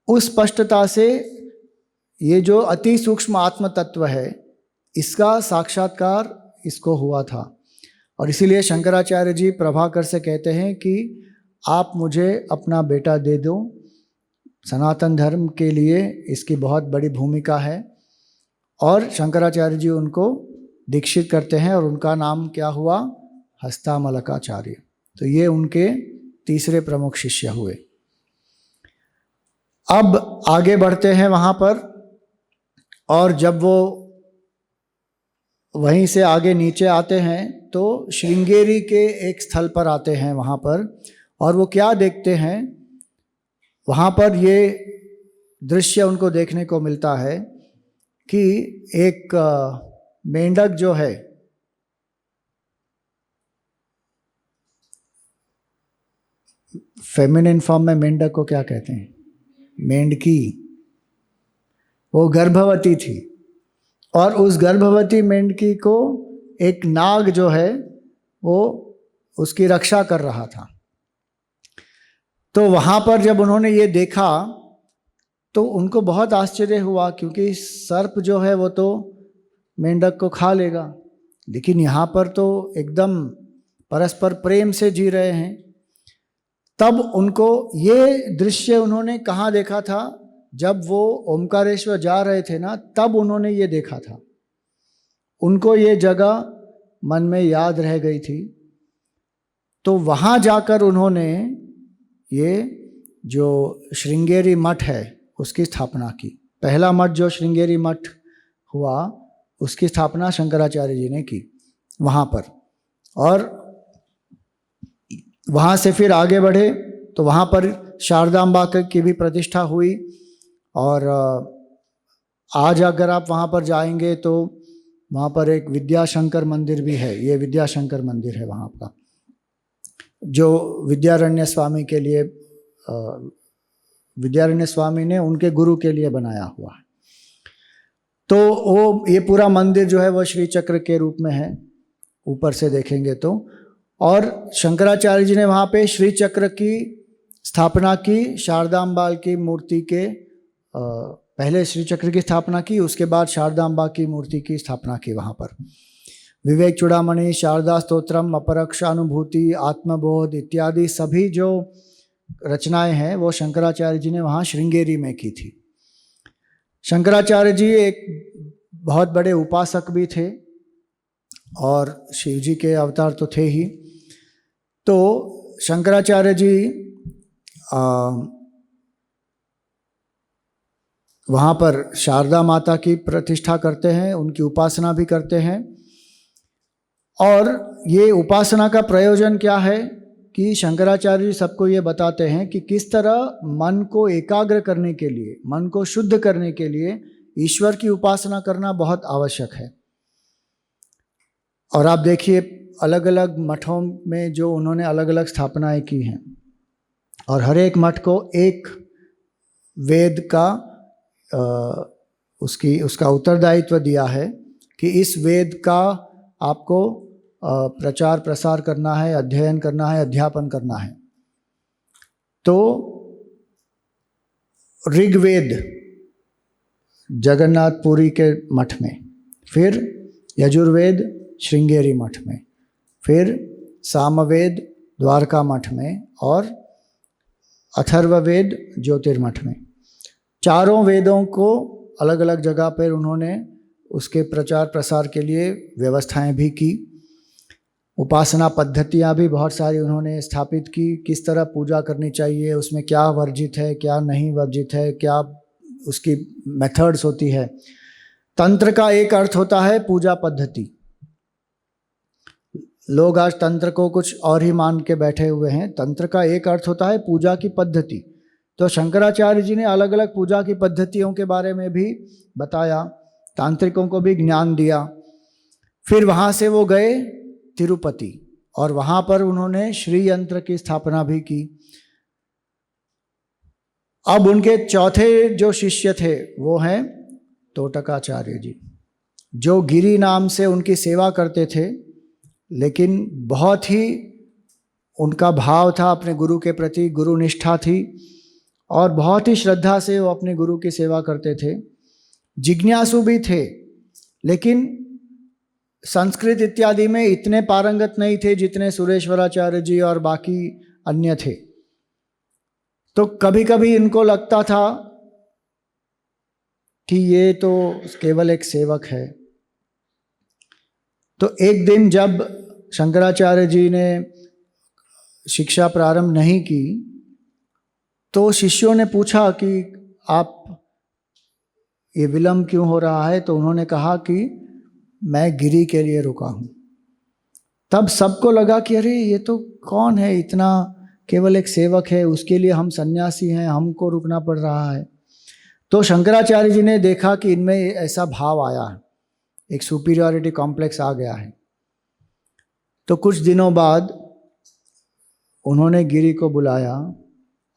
उस स्पष्टता से ये जो अति सूक्ष्म आत्म तत्व है इसका साक्षात्कार इसको हुआ था। और इसीलिए शंकराचार्य जी प्रभाकर से कहते हैं कि आप मुझे अपना बेटा दे दो, सनातन धर्म के लिए इसकी बहुत बड़ी भूमिका है। और शंकराचार्य जी उनको दीक्षित करते हैं और उनका नाम क्या हुआ, हस्तामलकाचार्य। तो ये उनके तीसरे प्रमुख शिष्य हुए। अब आगे बढ़ते हैं वहाँ पर, और जब वो वहीं से आगे नीचे आते हैं तो श्रृंगेरी के एक स्थल पर आते हैं वहाँ पर, और वो क्या देखते हैं वहाँ पर, ये दृश्य उनको देखने को मिलता है कि एक मेंढक जो है फेमिनिन फॉर्म में मेंढक को क्या कहते हैं, मेंढकी, वो गर्भवती थी और उस गर्भवती मेंढकी को एक नाग जो है वो उसकी रक्षा कर रहा था। तो वहाँ पर जब उन्होंने ये देखा तो उनको बहुत आश्चर्य हुआ, क्योंकि सर्प जो है वो तो मेंढक को खा लेगा, लेकिन यहाँ पर तो एकदम परस्पर प्रेम से जी रहे हैं। तब उनको ये दृश्य उन्होंने कहाँ देखा था, जब वो ओमकारेश्वर जा रहे थे ना, तब उन्होंने ये देखा था। उनको ये जगह मन में याद रह गई थी। तो वहाँ जाकर उन्होंने ये जो श्रृंगेरी मठ है उसकी स्थापना की। पहला मठ जो श्रृंगेरी मठ हुआ उसकी स्थापना शंकराचार्य जी ने की वहाँ पर। और वहाँ से फिर आगे बढ़े तो वहाँ पर शारदाम्बा की भी प्रतिष्ठा हुई, और आज अगर आप वहाँ पर जाएंगे तो वहाँ पर एक विद्याशंकर मंदिर भी है। ये विद्याशंकर मंदिर है वहाँ का, जो विद्यारण्य स्वामी के लिए विद्यारण्य स्वामी ने उनके गुरु के लिए बनाया हुआ है। तो वो ये पूरा मंदिर जो है वह श्री चक्र के रूप में है, ऊपर से देखेंगे तो। और शंकराचार्य जी ने वहाँ पे श्री चक्र की स्थापना की, शारदाम्बा की मूर्ति के पहले श्री चक्र की स्थापना की, उसके बाद शारदाम्बा की मूर्ति की स्थापना की वहाँ पर। विवेक चूड़ामणि, शारदा स्तोत्रम, अपरक्षानुभूति, आत्मबोध इत्यादि सभी जो रचनाएं हैं वो शंकराचार्य जी ने वहाँ श्रृंगेरी में की थी। शंकराचार्य जी एक बहुत बड़े उपासक भी थे और शिव जी के अवतार तो थे ही। तो शंकराचार्य जी वहाँ पर शारदा माता की प्रतिष्ठा करते हैं, उनकी उपासना भी करते हैं। और ये उपासना का प्रयोजन क्या है कि शंकराचार्य जी सबको ये बताते हैं कि किस तरह मन को एकाग्र करने के लिए, मन को शुद्ध करने के लिए ईश्वर की उपासना करना बहुत आवश्यक है। और आप देखिए अलग अलग मठों में जो उन्होंने अलग अलग स्थापनाएं की हैं, और हर एक मठ को एक वेद का उसका उत्तरदायित्व दिया है कि इस वेद का आपको प्रचार प्रसार करना है, अध्ययन करना है, अध्यापन करना है। तो ऋग्वेद जगन्नाथपुरी के मठ में, फिर यजुर्वेद श्रृंगेरी मठ में, फिर सामवेद द्वारका मठ में, और अथर्ववेद ज्योतिर्मठ में। चारों वेदों को अलग अलग जगह पर उन्होंने उसके प्रचार प्रसार के लिए व्यवस्थाएं भी की। उपासना पद्धतियां भी बहुत सारी उन्होंने स्थापित की, किस तरह पूजा करनी चाहिए, उसमें क्या वर्जित है, क्या नहीं वर्जित है, क्या उसकी मेथड्स होती है। तंत्र का एक अर्थ होता है पूजा पद्धति। लोग आज तंत्र को कुछ और ही मान के बैठे हुए हैं। तंत्र का एक अर्थ होता है पूजा की पद्धति। तो शंकराचार्य जी ने अलग अलग पूजा की पद्धतियों के बारे में भी बताया, तांत्रिकों को भी ज्ञान दिया। फिर वहाँ से वो गए तिरुपति, और वहाँ पर उन्होंने श्री यंत्र की स्थापना भी की। अब उनके चौथे जो शिष्य थे वो हैं तोटकाचार्य जी, जो गिरि नाम से उनकी सेवा करते थे, लेकिन बहुत ही उनका भाव था अपने गुरु के प्रति, गुरु निष्ठा थी, और बहुत ही श्रद्धा से वो अपने गुरु की सेवा करते थे। जिज्ञासु भी थे, लेकिन संस्कृत इत्यादि में इतने पारंगत नहीं थे जितने सुरेश्वराचार्य जी और बाकी अन्य थे। तो कभी कभी इनको लगता था कि ये तो केवल एक सेवक है। तो एक दिन जब शंकराचार्य जी ने शिक्षा प्रारंभ नहीं की, तो शिष्यों ने पूछा कि आप ये विलंब क्यों हो रहा है। तो उन्होंने कहा कि मैं गिरि के लिए रुका हूँ। तब सबको लगा कि अरे ये तो कौन है, इतना केवल एक सेवक है, उसके लिए हम सन्यासी हैं, हमको रुकना पड़ रहा है। तो शंकराचार्य जी ने देखा कि इनमें ऐसा भाव आया है, एक सुपीरियरिटी कॉम्प्लेक्स आ गया है। तो कुछ दिनों बाद उन्होंने गिरि को बुलाया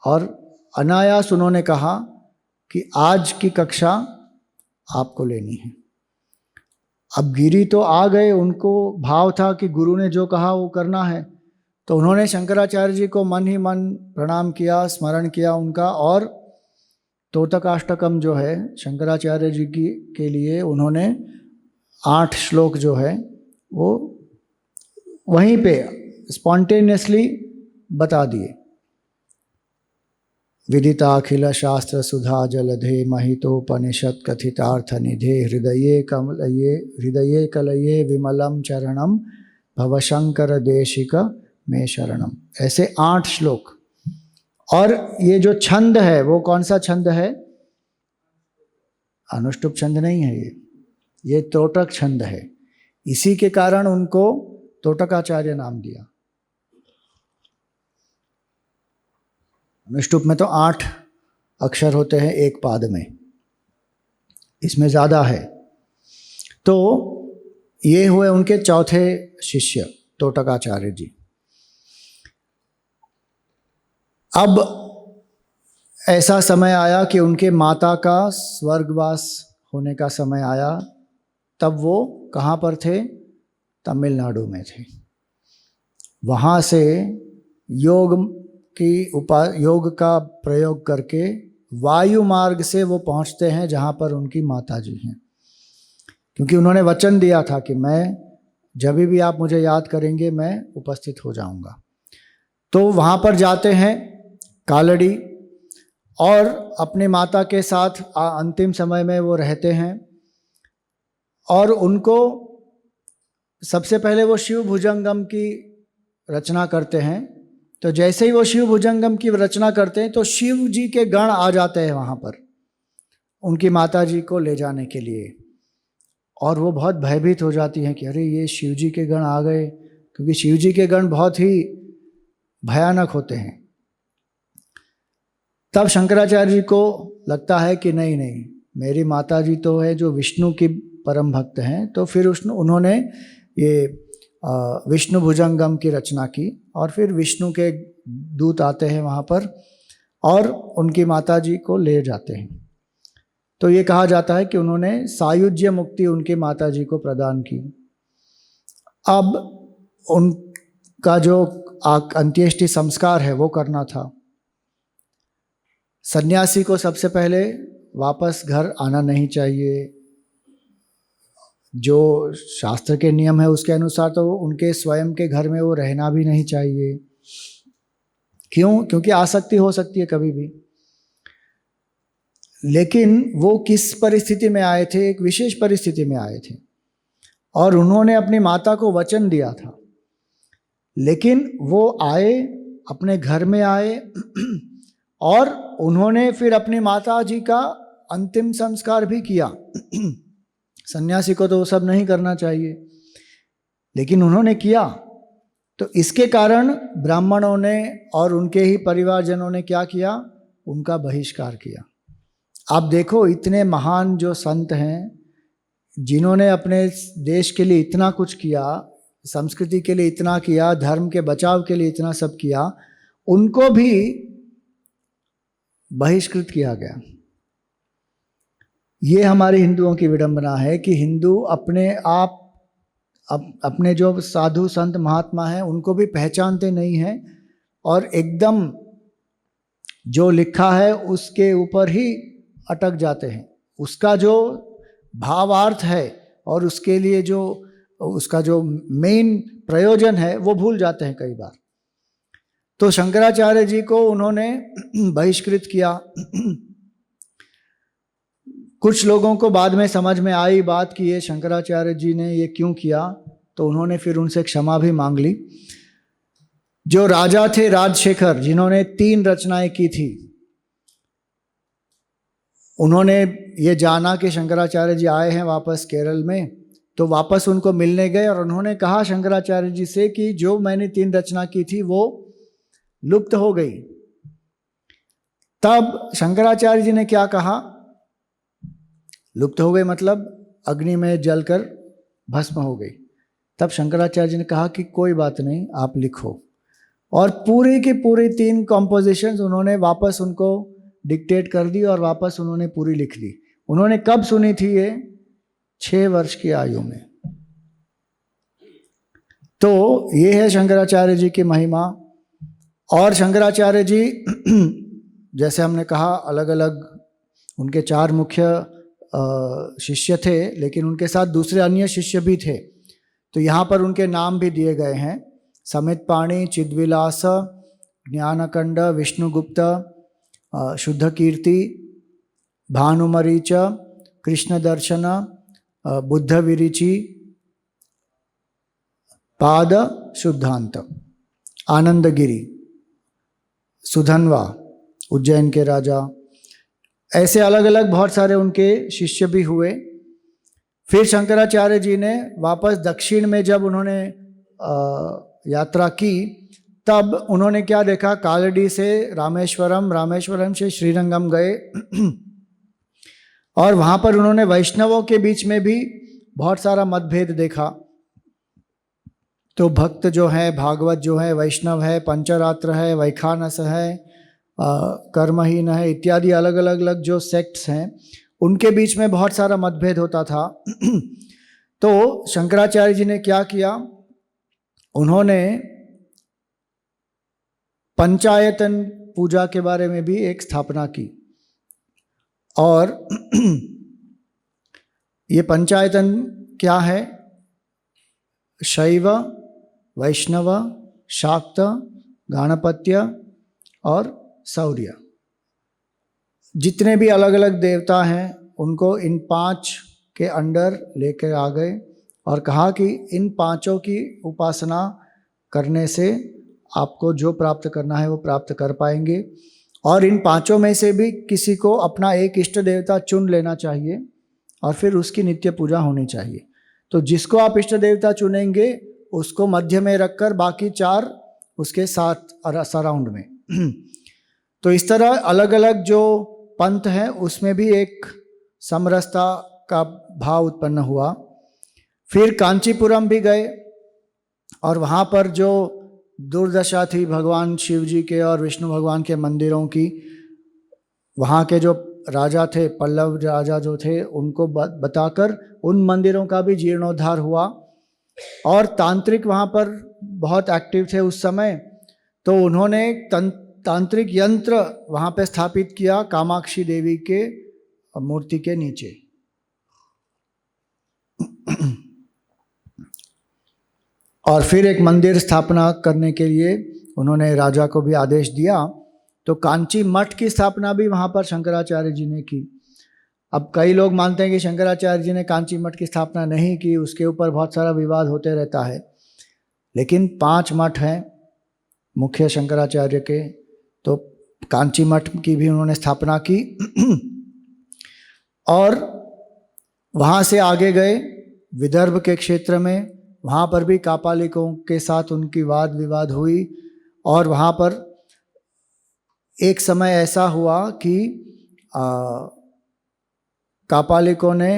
और अनायास उन्होंने कहा कि आज की कक्षा आपको लेनी है। अब गिरि तो आ गए, उनको भाव था कि गुरु ने जो कहा वो करना है। तो उन्होंने शंकराचार्य जी को मन ही मन प्रणाम किया, स्मरण किया उनका, और तोटकाष्टकम जो है शंकराचार्य जी की के लिए उन्होंने 8 श्लोक जो है वो वहीं पे स्पॉन्टेनियसली बता दिए। विदिताखिल शास्त्र सुधा जलधे महितोपनिषद कथितार्थ निधे हृदये कलये विमलम चरणम भवशंकर देशिक में शरणम। ऐसे 8 श्लोक। और ये जो छंद है वो कौन सा छंद है? अनुष्टुप छंद नहीं है, ये तोटक छंद है। इसी के कारण उनको तोटकाचार्य नाम दिया। अनुष्टुप में तो 8 अक्षर होते हैं एक पाद में, इसमें ज़्यादा है। तो ये हुए उनके चौथे शिष्य तोटकाचार्य जी। अब ऐसा समय आया कि उनके माता का स्वर्गवास होने का समय आया। तब वो कहाँ पर थे? तमिलनाडु में थे। वहाँ से योग का प्रयोग करके वायु मार्ग से वो पहुँचते हैं जहाँ पर उनकी माता जी हैं, क्योंकि उन्होंने वचन दिया था कि मैं जब भी आप मुझे याद करेंगे मैं उपस्थित हो जाऊँगा। तो वहाँ पर जाते हैं कालड़ी, और अपने माता के साथ अंतिम समय में वो रहते हैं। और उनको सबसे पहले वो शिव भुजंगम की रचना करते हैं। तो जैसे ही वो शिव भुजंगम की रचना करते हैं तो शिव जी के गण आ जाते हैं वहाँ पर उनकी माता जी को ले जाने के लिए, और वो बहुत भयभीत हो जाती हैं कि अरे ये शिव जी के गण आ गए, क्योंकि शिव जी के गण बहुत ही भयानक होते हैं। तब शंकराचार्य जी को लगता है कि नहीं नहीं, मेरी माता जी तो है जो विष्णु की परम भक्त हैं, तो फिर उन्होंने ये विष्णु भुजंगम की रचना की, और फिर विष्णु के दूत आते हैं वहाँ पर और उनकी माता जी को ले जाते हैं। तो ये कहा जाता है कि उन्होंने सायुज्य मुक्ति उनकी माता जी को प्रदान की। अब उनका जो अंत्येष्टि संस्कार है वो करना था। सन्यासी को सबसे पहले वापस घर आना नहीं चाहिए, जो शास्त्र के नियम है उसके अनुसार तो उनके स्वयं के घर में वो रहना भी नहीं चाहिए। क्यों? क्योंकि आसक्ति हो सकती है कभी भी। लेकिन वो किस परिस्थिति में आए थे? एक विशेष परिस्थिति में आए थे, और उन्होंने अपनी माता को वचन दिया था। लेकिन वो आए, अपने घर में आए, और उन्होंने फिर अपनी माता जी का अंतिम संस्कार भी किया। सन्यासी को तो वो सब नहीं करना चाहिए, लेकिन उन्होंने किया। तो इसके कारण ब्राह्मणों ने और उनके ही परिवारजनों ने क्या किया? उनका बहिष्कार किया। आप देखो, इतने महान जो संत हैं जिन्होंने अपने देश के लिए इतना कुछ किया, संस्कृति के लिए इतना किया, धर्म के बचाव के लिए इतना सब किया, उनको भी बहिष्कृत किया गया। ये हमारे हिंदुओं की विडंबना है कि हिंदू अपने जो साधु संत महात्मा हैं उनको भी पहचानते नहीं हैं, और एकदम जो लिखा है उसके ऊपर ही अटक जाते हैं। उसका जो भावार्थ है और उसके लिए जो उसका जो मेन प्रयोजन है वो भूल जाते हैं कई बार। तो शंकराचार्य जी को उन्होंने बहिष्कृत किया। कुछ लोगों को बाद में समझ में आई बात कि ये शंकराचार्य जी ने ये क्यों किया, तो उन्होंने फिर उनसे क्षमा भी मांग ली। जो राजा थे राजशेखर, जिन्होंने 3 रचनाएं की थी, उन्होंने ये जाना कि शंकराचार्य जी आए हैं वापस केरल में, तो वापस उनको मिलने गए और उन्होंने कहा शंकराचार्य जी से कि जो मैंने 3 रचना की थी वो लुप्त हो गई। तब शंकराचार्य जी ने क्या कहा? लुप्त हो गई मतलब अग्नि में जलकर भस्म हो गई। तब शंकराचार्य जी ने कहा कि कोई बात नहीं, आप लिखो। और पूरी की पूरी 3 कॉम्पोजिशंस उन्होंने वापस उनको डिक्टेट कर दी और वापस उन्होंने पूरी लिख ली। उन्होंने कब सुनी थी? ये 6 वर्ष की आयु में। तो ये है शंकराचार्य जी की महिमा। और शंकराचार्य जी जैसे हमने कहा अलग अलग उनके 4 मुख्य शिष्य थे, लेकिन उनके साथ दूसरे अन्य शिष्य भी थे। तो यहाँ पर उनके नाम भी दिए गए हैं: समितपाणि, चिद्विलास, ज्ञानकंड, विष्णुगुप्त, शुद्धकीर्ति, भानुमरीच, कृष्णदर्शन, बुद्धविरिचि, पाद शुद्धांत, आनंदगिरी, सुधन्वा, उज्जैन के राजा, ऐसे अलग अलग बहुत सारे उनके शिष्य भी हुए। फिर शंकराचार्य जी ने वापस दक्षिण में जब उन्होंने यात्रा की, तब उन्होंने क्या देखा? कालड़ी से रामेश्वरम, रामेश्वरम से श्रीरंगम गए, और वहाँ पर उन्होंने वैष्णवों के बीच में भी बहुत सारा मतभेद देखा। तो भक्त जो है, भागवत जो है, वैष्णव है, पंचरात्र है, वैखानस है, कर्महीन है, इत्यादि अलग अलग अलग जो सेक्ट्स हैं, उनके बीच में बहुत सारा मतभेद होता था। तो शंकराचार्य जी ने क्या किया, उन्होंने पंचायतन पूजा के बारे में भी एक स्थापना की। और ये पंचायतन क्या है? शैव, वैष्णव, शाक्त, गाणपत्य और सौर्य, जितने भी अलग अलग देवता हैं उनको इन 5 के अंडर लेकर आ गए और कहा कि इन 5 की उपासना करने से आपको जो प्राप्त करना है वो प्राप्त कर पाएंगे। और इन 5 में से भी किसी को अपना एक इष्ट देवता चुन लेना चाहिए और फिर उसकी नित्य पूजा होनी चाहिए। तो जिसको आप इष्ट देवता चुनेंगे उसको मध्य में रखकर बाकी 4 उसके साथ सराउंड में। तो इस तरह अलग अलग जो पंथ हैं उसमें भी एक समरसता का भाव उत्पन्न हुआ। फिर कांचीपुरम भी गए और वहाँ पर जो दुर्दशा थी भगवान शिव जी के और विष्णु भगवान के मंदिरों की, वहाँ के जो राजा थे, पल्लव राजा जो थे, उनको बताकर उन मंदिरों का भी जीर्णोद्धार हुआ। और तांत्रिक वहाँ पर बहुत एक्टिव थे उस समय, तो उन्होंने तांत्रिक यंत्र वहाँ पे स्थापित किया कामाक्षी देवी के मूर्ति के नीचे। और फिर एक मंदिर स्थापना करने के लिए उन्होंने राजा को भी आदेश दिया। तो कांची मठ की स्थापना भी वहाँ पर शंकराचार्य जी ने की। अब कई लोग मानते हैं कि शंकराचार्य जी ने कांची मठ की स्थापना नहीं की, उसके ऊपर बहुत सारा विवाद होते रहता है। लेकिन 5 मठ हैं मुख्य शंकराचार्य के, तो कांची मठ की भी उन्होंने स्थापना की। और वहाँ से आगे गए विदर्भ के क्षेत्र में, वहाँ पर भी कापालिकों के साथ उनकी वाद विवाद हुई। और वहाँ पर एक समय ऐसा हुआ कि कापालिकों ने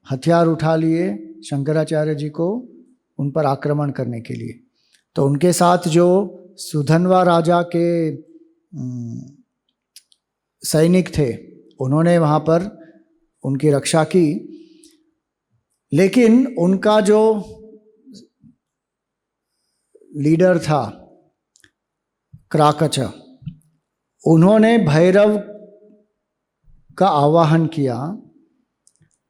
हथियार उठा लिए शंकराचार्य जी को उन पर आक्रमण करने के लिए। तो उनके साथ जो सुधन्वा राजा के सैनिक थे उन्होंने वहाँ पर उनकी रक्षा की। लेकिन उनका जो लीडर था क्राकच, उन्होंने भैरव का आवाहन किया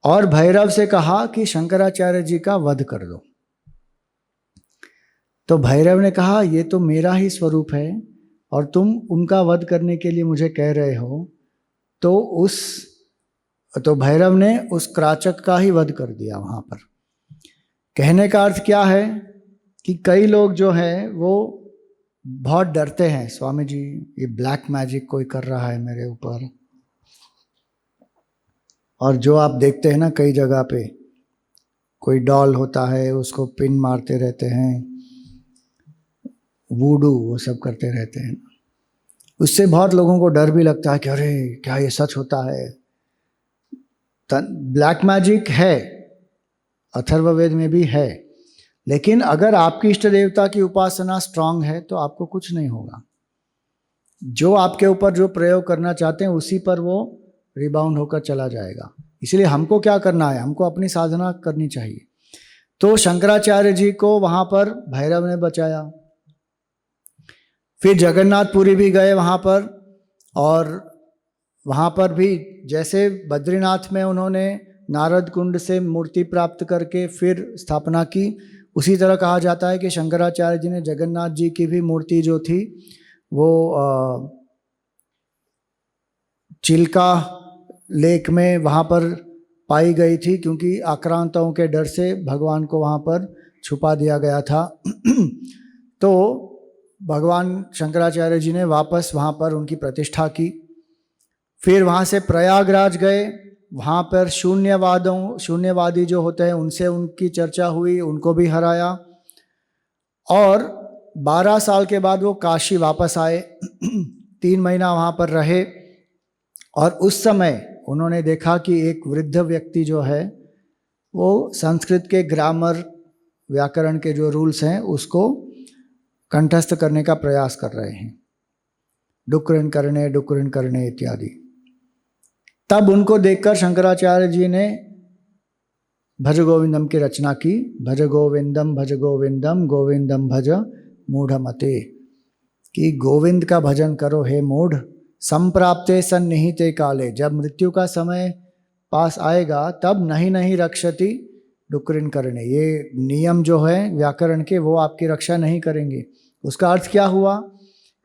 और भैरव से कहा कि शंकराचार्य जी का वध कर दो। तो भैरव ने कहा ये तो मेरा ही स्वरूप है और तुम उनका वध करने के लिए मुझे कह रहे हो। तो भैरव ने उस क्राचक का ही वध कर दिया वहाँ पर। कहने का अर्थ क्या है कि कई लोग जो हैं वो बहुत डरते हैं, स्वामी जी ये ब्लैक मैजिक कोई कर रहा है मेरे ऊपर। और जो आप देखते हैं ना कई जगह पे कोई डॉल होता है उसको पिन मारते रहते हैं, वूडू वो सब करते रहते हैं, उससे बहुत लोगों को डर भी लगता है कि अरे क्या ये सच होता है। ब्लैक मैजिक है, अथर्ववेद में भी है, लेकिन अगर आपकी इष्ट देवता की उपासना स्ट्रांग है तो आपको कुछ नहीं होगा। जो आपके ऊपर जो प्रयोग करना चाहते हैं उसी पर वो रिबाउंड होकर चला जाएगा। इसलिए हमको क्या करना है, हमको अपनी साधना करनी चाहिए। तो शंकराचार्य जी को वहाँ पर भैरव ने बचाया। फिर जगन्नाथपुरी भी गए वहाँ पर, और वहाँ पर भी जैसे बद्रीनाथ में उन्होंने नारद कुंड से मूर्ति प्राप्त करके फिर स्थापना की, उसी तरह कहा जाता है कि शंकराचार्य जी ने जगन्नाथ जी की भी मूर्ति जो थी वो चिल्का लेक में वहाँ पर पाई गई थी, क्योंकि आक्रांताओं के डर से भगवान को वहाँ पर छुपा दिया गया था। तो भगवान शंकराचार्य जी ने वापस वहाँ पर उनकी प्रतिष्ठा की। फिर वहाँ से प्रयागराज गए, वहाँ पर शून्यवादी जो होते हैं उनसे उनकी चर्चा हुई, उनको भी हराया। और 12 साल के बाद वो काशी वापस आए, 3 महीना वहाँ पर रहे। और उस समय उन्होंने देखा कि एक वृद्ध व्यक्ति जो है वो संस्कृत के ग्रामर व्याकरण के जो रूल्स हैं उसको कंठस्थ करने का प्रयास कर रहे हैं, डुक्करण करने इत्यादि। तब उनको देखकर शंकराचार्य जी ने भज गोविंदम की रचना की। भज गोविंदम गोविंदम भज मूढ़मते, कि गोविंद का भजन करो हे मूढ़, संप्राप्ते सन्निहिते काले, जब मृत्यु का समय पास आएगा तब नहीं रक्षति डुक्करण करने, ये नियम जो है व्याकरण के वो आपकी रक्षा नहीं करेंगे। उसका अर्थ क्या हुआ?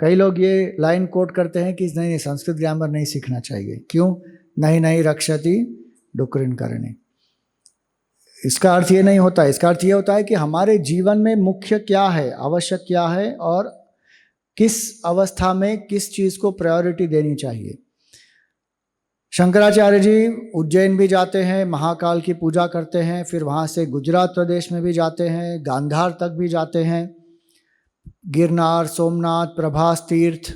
कई लोग ये लाइन कोट करते हैं कि नहीं संस्कृत ग्रामर नहीं सीखना चाहिए, क्यों? नहीं रक्षति डुक्करण करने। इसका अर्थ ये नहीं होता। इसका अर्थ ये होता है कि हमारे जीवन में मुख्य क्या है, आवश्यक क्या है और किस अवस्था में किस चीज को प्रायोरिटी देनी चाहिए। शंकराचार्य जी उज्जैन भी जाते हैं, महाकाल की पूजा करते हैं, फिर वहाँ से गुजरात प्रदेश में भी जाते हैं, गांधार तक भी जाते हैं, गिरनार, सोमनाथ, प्रभास तीर्थ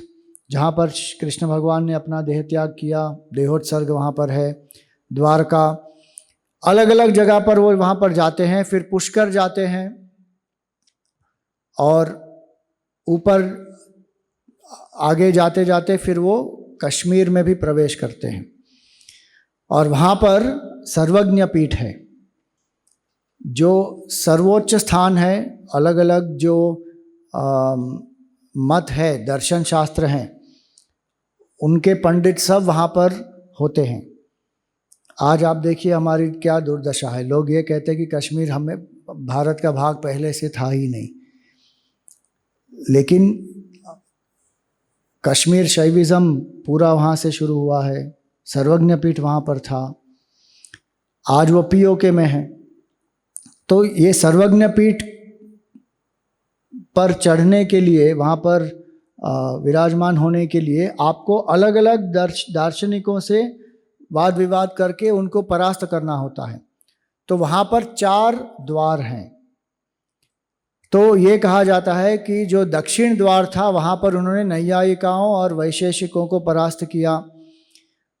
जहाँ पर कृष्ण भगवान ने अपना देह त्याग किया, देहोत्सर्ग वहाँ पर है, द्वारका, अलग अलग जगह पर वो वहाँ पर जाते हैं। फिर पुष्कर जाते हैं और ऊपर आगे जाते जाते फिर वो कश्मीर में भी प्रवेश करते हैं और वहाँ पर सर्वज्ञ पीठ है जो सर्वोच्च स्थान है। अलग अलग जो मत है, दर्शन शास्त्र हैं, उनके पंडित सब वहाँ पर होते हैं। आज आप देखिए हमारी क्या दुर्दशा है। लोग ये कहते हैं कि कश्मीर हमें भारत का भाग पहले से था ही नहीं, लेकिन कश्मीर शैविज़म पूरा वहाँ से शुरू हुआ है, सर्वज्ञ पीठ वहाँ पर था, आज वो पीओके में है। तो ये सर्वज्ञ पीठ पर चढ़ने के लिए, वहाँ पर विराजमान होने के लिए आपको अलग अलग दार्शनिकों से वाद विवाद करके उनको परास्त करना होता है। तो वहाँ पर 4 द्वार हैं। तो ये कहा जाता है कि जो दक्षिण द्वार था वहाँ पर उन्होंने नैयायिकाओं और वैशेषिकों को परास्त किया।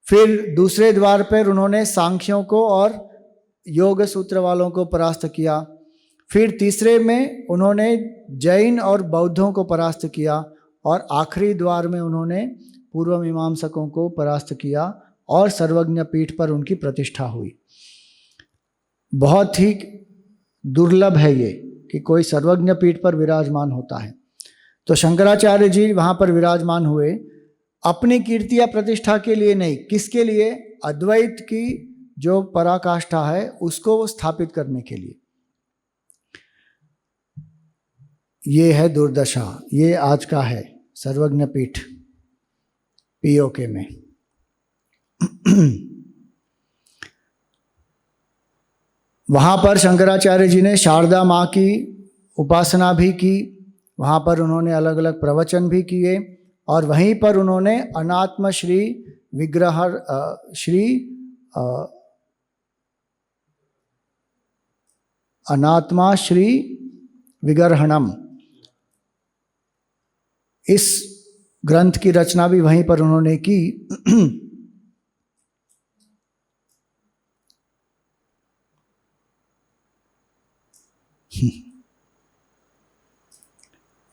फिर दूसरे द्वार पर उन्होंने सांख्यों को और योग सूत्र वालों को परास्त किया। फिर तीसरे में उन्होंने जैन और बौद्धों को परास्त किया और आखिरी द्वार में उन्होंने पूर्व मीमांसकों को परास्त किया और सर्वज्ञ पीठ पर उनकी प्रतिष्ठा हुई। बहुत ही दुर्लभ है ये कि कोई सर्वज्ञ पीठ पर विराजमान होता है। तो शंकराचार्य जी वहाँ पर विराजमान हुए अपनी कीर्ति या प्रतिष्ठा के लिए नहीं, किसके लिए? अद्वैत की जो पराकाष्ठा है उसको स्थापित करने के लिए। ये है दुर्दशा, ये आज का है सर्वज्ञ पीठ पीओके में। वहाँ पर शंकराचार्य जी ने शारदा माँ की उपासना भी की, वहाँ पर उन्होंने अलग अलग प्रवचन भी किए और वहीं पर उन्होंने अनात्म श्री विग्रह अनात्मा श्री विग्रहणम, इस ग्रंथ की रचना भी वहीं पर उन्होंने की।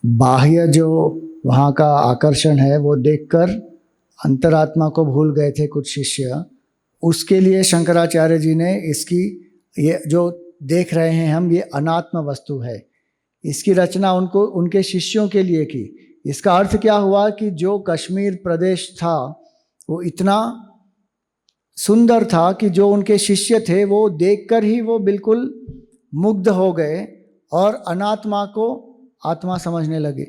बाह्य जो वहाँ का आकर्षण है वो देखकर अंतरात्मा को भूल गए थे कुछ शिष्य। उसके लिए शंकराचार्य जी ने इसकी, ये जो देख रहे हैं हम, ये अनात्म वस्तु है, इसकी रचना उनको उनके शिष्यों के लिए की। इसका अर्थ क्या हुआ कि जो कश्मीर प्रदेश था वो इतना सुंदर था कि जो उनके शिष्य थे वो देखकर ही वो बिल्कुल मुग्ध हो गए और अनात्मा को आत्मा समझने लगे।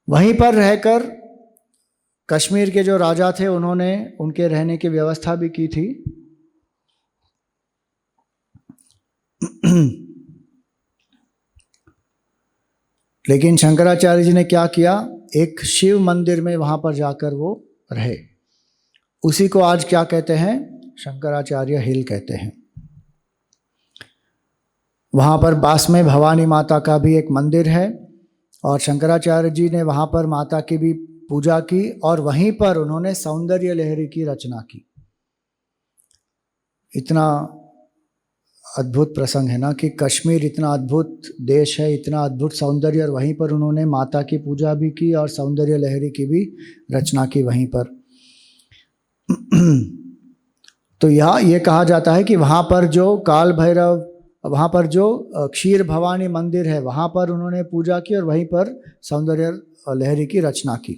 वहीं पर रहकर कश्मीर के जो राजा थे उन्होंने उनके रहने की व्यवस्था भी की थी। लेकिन शंकराचार्य जी ने क्या किया, एक शिव मंदिर में वहाँ पर जाकर वो रहे। उसी को आज क्या कहते हैं, शंकराचार्य हिल कहते हैं। वहाँ पर पास में भवानी माता का भी एक मंदिर है और शंकराचार्य जी ने वहाँ पर माता की भी पूजा की और वहीं पर उन्होंने सौंदर्य लहरी की रचना की। इतना अद्भुत प्रसंग है ना कि कश्मीर इतना अद्भुत देश है, इतना अद्भुत सौंदर्य, और वहीं पर उन्होंने माता की पूजा भी की और सौंदर्य लहरी की भी रचना की वहीं पर। तो यहाँ ये कहा जाता है कि वहाँ पर जो काल भैरव, वहाँ पर जो क्षीर भवानी मंदिर है, वहाँ पर उन्होंने पूजा की और वहीं पर सौंदर्य लहरी की रचना की।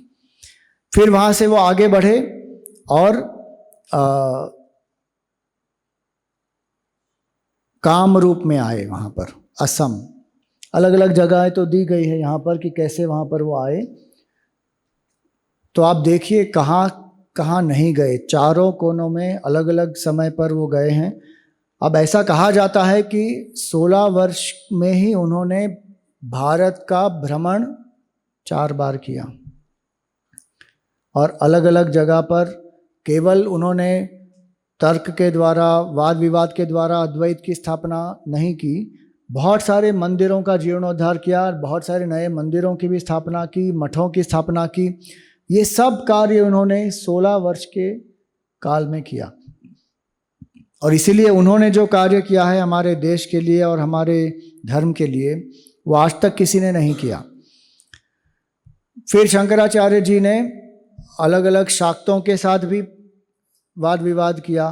फिर वहाँ से वो आगे बढ़े और काम रूप में आए वहाँ पर, असम। अलग अलग जगहें तो दी गई है यहाँ पर कि कैसे वहाँ पर वो आए। तो आप देखिए कहाँ कहाँ नहीं गए, चारों कोनों में अलग अलग समय पर वो गए हैं। अब ऐसा कहा जाता है कि 16 वर्ष में ही उन्होंने भारत का भ्रमण 4 बार किया और अलग अलग जगह पर केवल उन्होंने तर्क के द्वारा, वाद विवाद के द्वारा अद्वैत की स्थापना नहीं की, बहुत सारे मंदिरों का जीर्णोद्धार किया, बहुत सारे नए मंदिरों की भी स्थापना की, मठों की स्थापना की। ये सब कार्य उन्होंने 16 वर्ष के काल में किया। और इसीलिए उन्होंने जो कार्य किया है हमारे देश के लिए और हमारे धर्म के लिए, वो आज तक किसी ने नहीं किया। फिर शंकराचार्य जी ने अलग अलग शाक्तों के साथ भी वाद विवाद किया।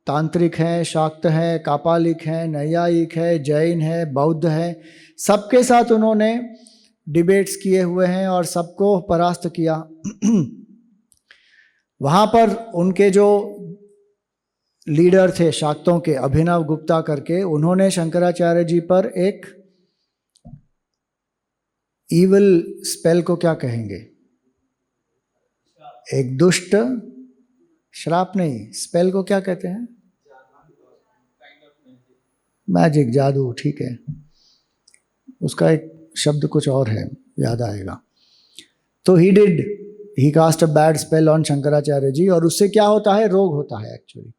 तांत्रिक हैं, शाक्त हैं, कापालिक हैं, नैयायिक है, जैन है, बौद्ध है, सबके साथ उन्होंने डिबेट्स किए हुए हैं और सबको परास्त किया। वहाँ पर उनके जो लीडर थे शाक्तों के, अभिनव गुप्ता करके, उन्होंने शंकराचार्य जी पर एक ईविल स्पेल को क्या कहेंगे, एक दुष्ट श्राप, नहीं, स्पेल को क्या कहते हैं, मैजिक, जादू, ठीक है, उसका एक शब्द कुछ और है, याद आएगा। तो ही cast a bad spell on Shankaracharya ji, और उससे क्या होता है, रोग होता है एक्चुअली।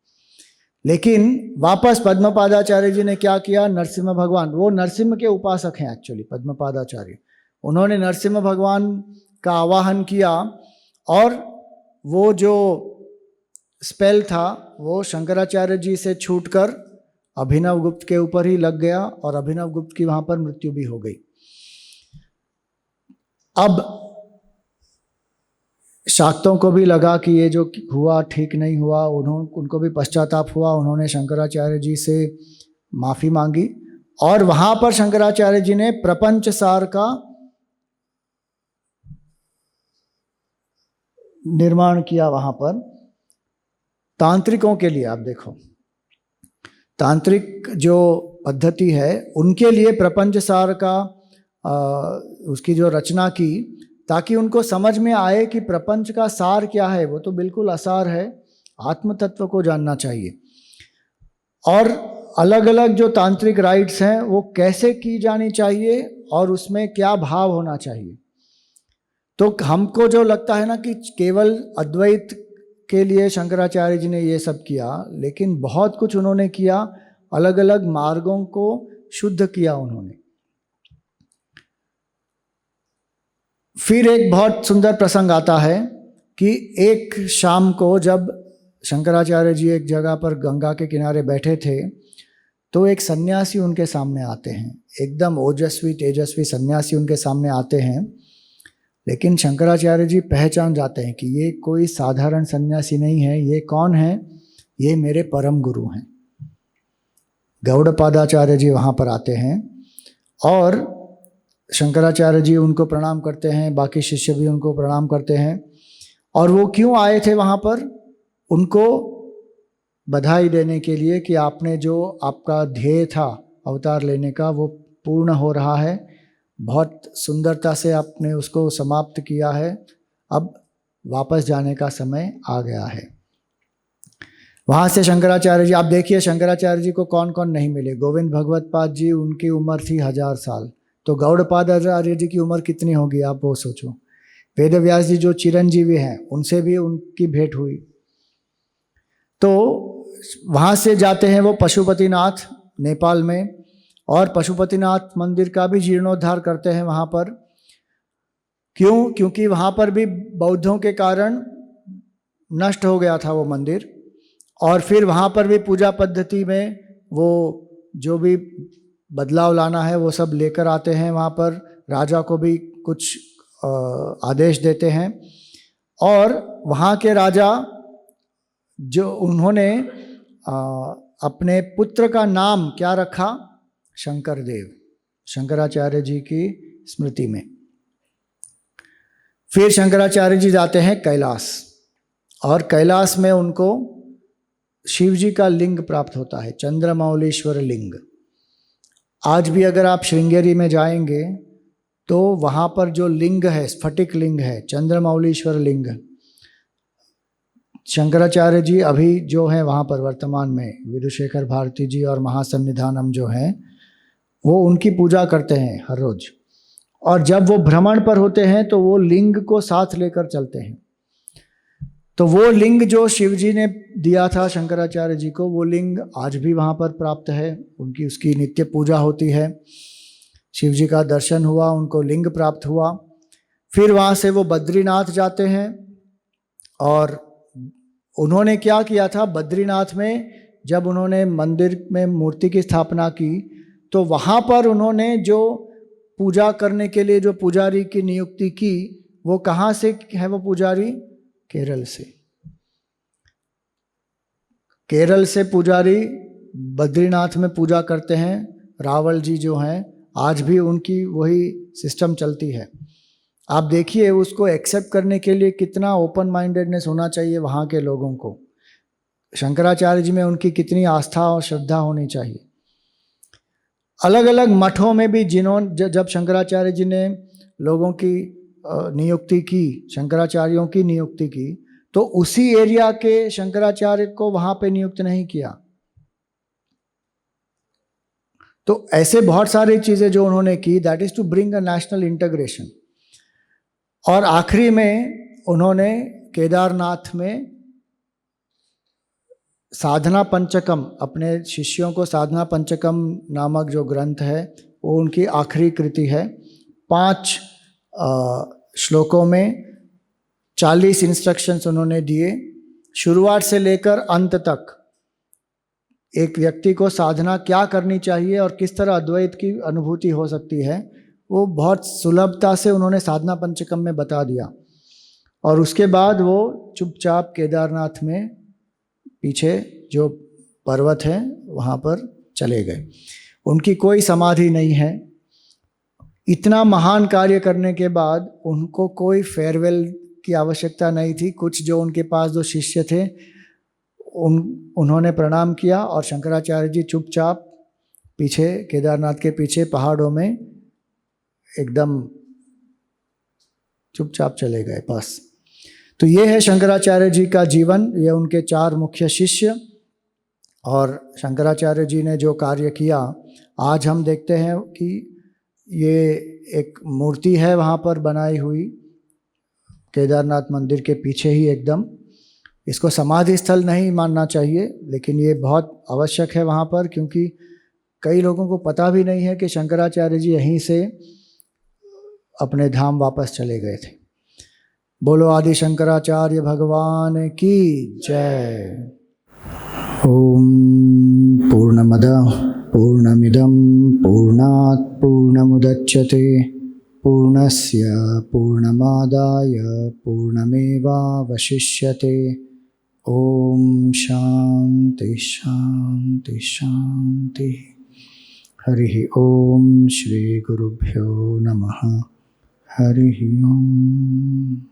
लेकिन वापस पद्मपादाचार्य जी ने क्या किया, नरसिम्हा भगवान, वो नरसिम्हा के उपासक हैं एक्चुअली पद्मपादाचार्य, उन्होंने नरसिम्हा भगवान का आवाहन किया और वो जो स्पेल था वो शंकराचार्य जी से छूटकर अभिनव गुप्त के ऊपर ही लग गया और अभिनव गुप्त की वहां पर मृत्यु भी हो गई। अब शाक्तों को भी लगा कि ये जो हुआ ठीक नहीं हुआ, उनको भी पश्चाताप हुआ, उन्होंने शंकराचार्य जी से माफ़ी मांगी और वहाँ पर शंकराचार्य जी ने प्रपंच सार का निर्माण किया। वहाँ पर तांत्रिकों के लिए, आप देखो तांत्रिक जो पद्धति है उनके लिए प्रपंच सार का उसकी जो रचना की, ताकि उनको समझ में आए कि प्रपंच का सार क्या है, वो तो बिल्कुल असार है, आत्म तत्व को जानना चाहिए। और अलग अलग जो तांत्रिक राइट्स हैं वो कैसे की जानी चाहिए और उसमें क्या भाव होना चाहिए। तो हमको जो लगता है ना कि केवल अद्वैत के लिए शंकराचार्य जी ने ये सब किया, लेकिन बहुत कुछ उन्होंने किया, अलग अलग मार्गों को शुद्ध किया उन्होंने। फिर एक बहुत सुंदर प्रसंग आता है कि एक शाम को जब शंकराचार्य जी एक जगह पर गंगा के किनारे बैठे थे, तो एक सन्यासी उनके सामने आते हैं, एकदम ओजस्वी तेजस्वी सन्यासी उनके सामने आते हैं। लेकिन शंकराचार्य जी पहचान जाते हैं कि ये कोई साधारण सन्यासी नहीं है, ये कौन है, ये मेरे परम गुरु हैं। गौड़पादाचार्य जी वहाँ पर आते हैं और शंकराचार्य जी उनको प्रणाम करते हैं, बाकी शिष्य भी उनको प्रणाम करते हैं। और वो क्यों आए थे वहाँ पर, उनको बधाई देने के लिए कि आपने जो आपका ध्येय था अवतार लेने का वो पूर्ण हो रहा है, बहुत सुंदरता से आपने उसको समाप्त किया है, अब वापस जाने का समय आ गया है। वहाँ से शंकराचार्य जी, आप देखिए शंकराचार्य जी को कौन कौन नहीं मिले। गोविंद भगवत पाद जी, उनकी उम्र थी 1000 साल, तो गौड़पादाचार्य जी की उम्र कितनी होगी आप वो सोचो। वेद व्यास जी जो चिरंजीवी हैं, उनसे भी उनकी भेंट हुई। तो वहाँ से जाते हैं वो पशुपतिनाथ नेपाल में, और पशुपतिनाथ मंदिर का भी जीर्णोद्धार करते हैं वहाँ पर। क्यों? क्योंकि वहाँ पर भी बौद्धों के कारण नष्ट हो गया था वो मंदिर, और फिर वहाँ पर भी पूजा पद्धति में वो जो भी बदलाव लाना है वो सब लेकर आते हैं। वहाँ पर राजा को भी कुछ आदेश देते हैं और वहाँ के राजा जो उन्होंने अपने पुत्र का नाम क्या रखा, शंकर देव, शंकराचार्य जी की स्मृति में। फिर शंकराचार्य जी जाते हैं कैलाश और कैलाश में उनको शिव जी का लिंग प्राप्त होता है, चंद्रमौलीश्वर लिंग। आज भी अगर आप श्रृंगेरी में जाएंगे तो वहाँ पर जो लिंग है, स्फटिक लिंग है, चंद्रमौलीश्वर लिंग, शंकराचार्य जी अभी जो हैं वहाँ पर वर्तमान में विधुशेखर भारती जी और महासन्निधानम जो हैं वो उनकी पूजा करते हैं हर रोज। और जब वो भ्रमण पर होते हैं तो वो लिंग को साथ लेकर चलते हैं। तो वो लिंग जो शिव जी ने दिया था शंकराचार्य जी को, वो लिंग आज भी वहाँ पर प्राप्त है। उनकी उसकी नित्य पूजा होती है। शिव जी का दर्शन हुआ, उनको लिंग प्राप्त हुआ। फिर वहाँ से वो बद्रीनाथ जाते हैं और उन्होंने क्या किया था, बद्रीनाथ में जब उन्होंने मंदिर में मूर्ति की स्थापना की तो वहाँ पर उन्होंने जो पूजा करने के लिए जो पुजारी की नियुक्ति की, वो कहाँ से है वो पुजारी? केरल से। केरल से पुजारी बद्रीनाथ में पूजा करते हैं। रावल जी जो हैं आज भी उनकी वही सिस्टम चलती है। आप देखिए उसको एक्सेप्ट करने के लिए कितना ओपन माइंडेडनेस होना चाहिए वहाँ के लोगों को। शंकराचार्य जी में उनकी कितनी आस्था और श्रद्धा होनी चाहिए। अलग अलग मठों में भी जब शंकराचार्य जी ने लोगों की नियुक्ति की, शंकराचार्यों की नियुक्ति की, तो उसी एरिया के शंकराचार्य को वहाँ पे नियुक्त नहीं किया। तो ऐसे बहुत सारी चीज़ें जो उन्होंने की, that is to bring a national integration. और आखिरी में उन्होंने केदारनाथ में साधना पंचकम, अपने शिष्यों को साधना पंचकम नामक जो ग्रंथ है वो उनकी आखिरी कृति है। 5 श्लोकों में 40 इंस्ट्रक्शंस उन्होंने दिए, शुरुआत से लेकर अंत तक एक व्यक्ति को साधना क्या करनी चाहिए और किस तरह अद्वैत की अनुभूति हो सकती है, वो बहुत सुलभता से उन्होंने साधना पंचकम में बता दिया। और उसके बाद वो चुपचाप केदारनाथ में पीछे जो पर्वत है वहाँ पर चले गए। उनकी कोई समाधि नहीं है। इतना महान कार्य करने के बाद उनको कोई फेयरवेल की आवश्यकता नहीं थी। कुछ जो उनके पास जो शिष्य थे उन्होंने प्रणाम किया और शंकराचार्य जी चुपचाप पीछे केदारनाथ के पीछे पहाड़ों में एकदम चुपचाप चले गए पास। तो ये है शंकराचार्य जी का जीवन, ये उनके 4 मुख्य शिष्य। और शंकराचार्य जी ने जो कार्य किया, आज हम देखते हैं कि ये एक मूर्ति है वहाँ पर बनाई हुई केदारनाथ मंदिर के पीछे ही एकदम। इसको समाधि स्थल नहीं मानना चाहिए, लेकिन ये बहुत आवश्यक है वहाँ पर, क्योंकि कई लोगों को पता भी नहीं है कि शंकराचार्य जी यहीं से अपने धाम वापस चले गए थे। बोलो आदि शंकराचार्य भगवान की जय। ओम पूर्णमदः पूर्णमिदं पूर्णात् पूर्णमुदच्यते पूर्णस्य पूर्णमादाय पूर्णमेवावशिष्यते। ओम शांति शांति शांति। हरि ओम श्री गुरुभ्यो नमः। हरि ओम।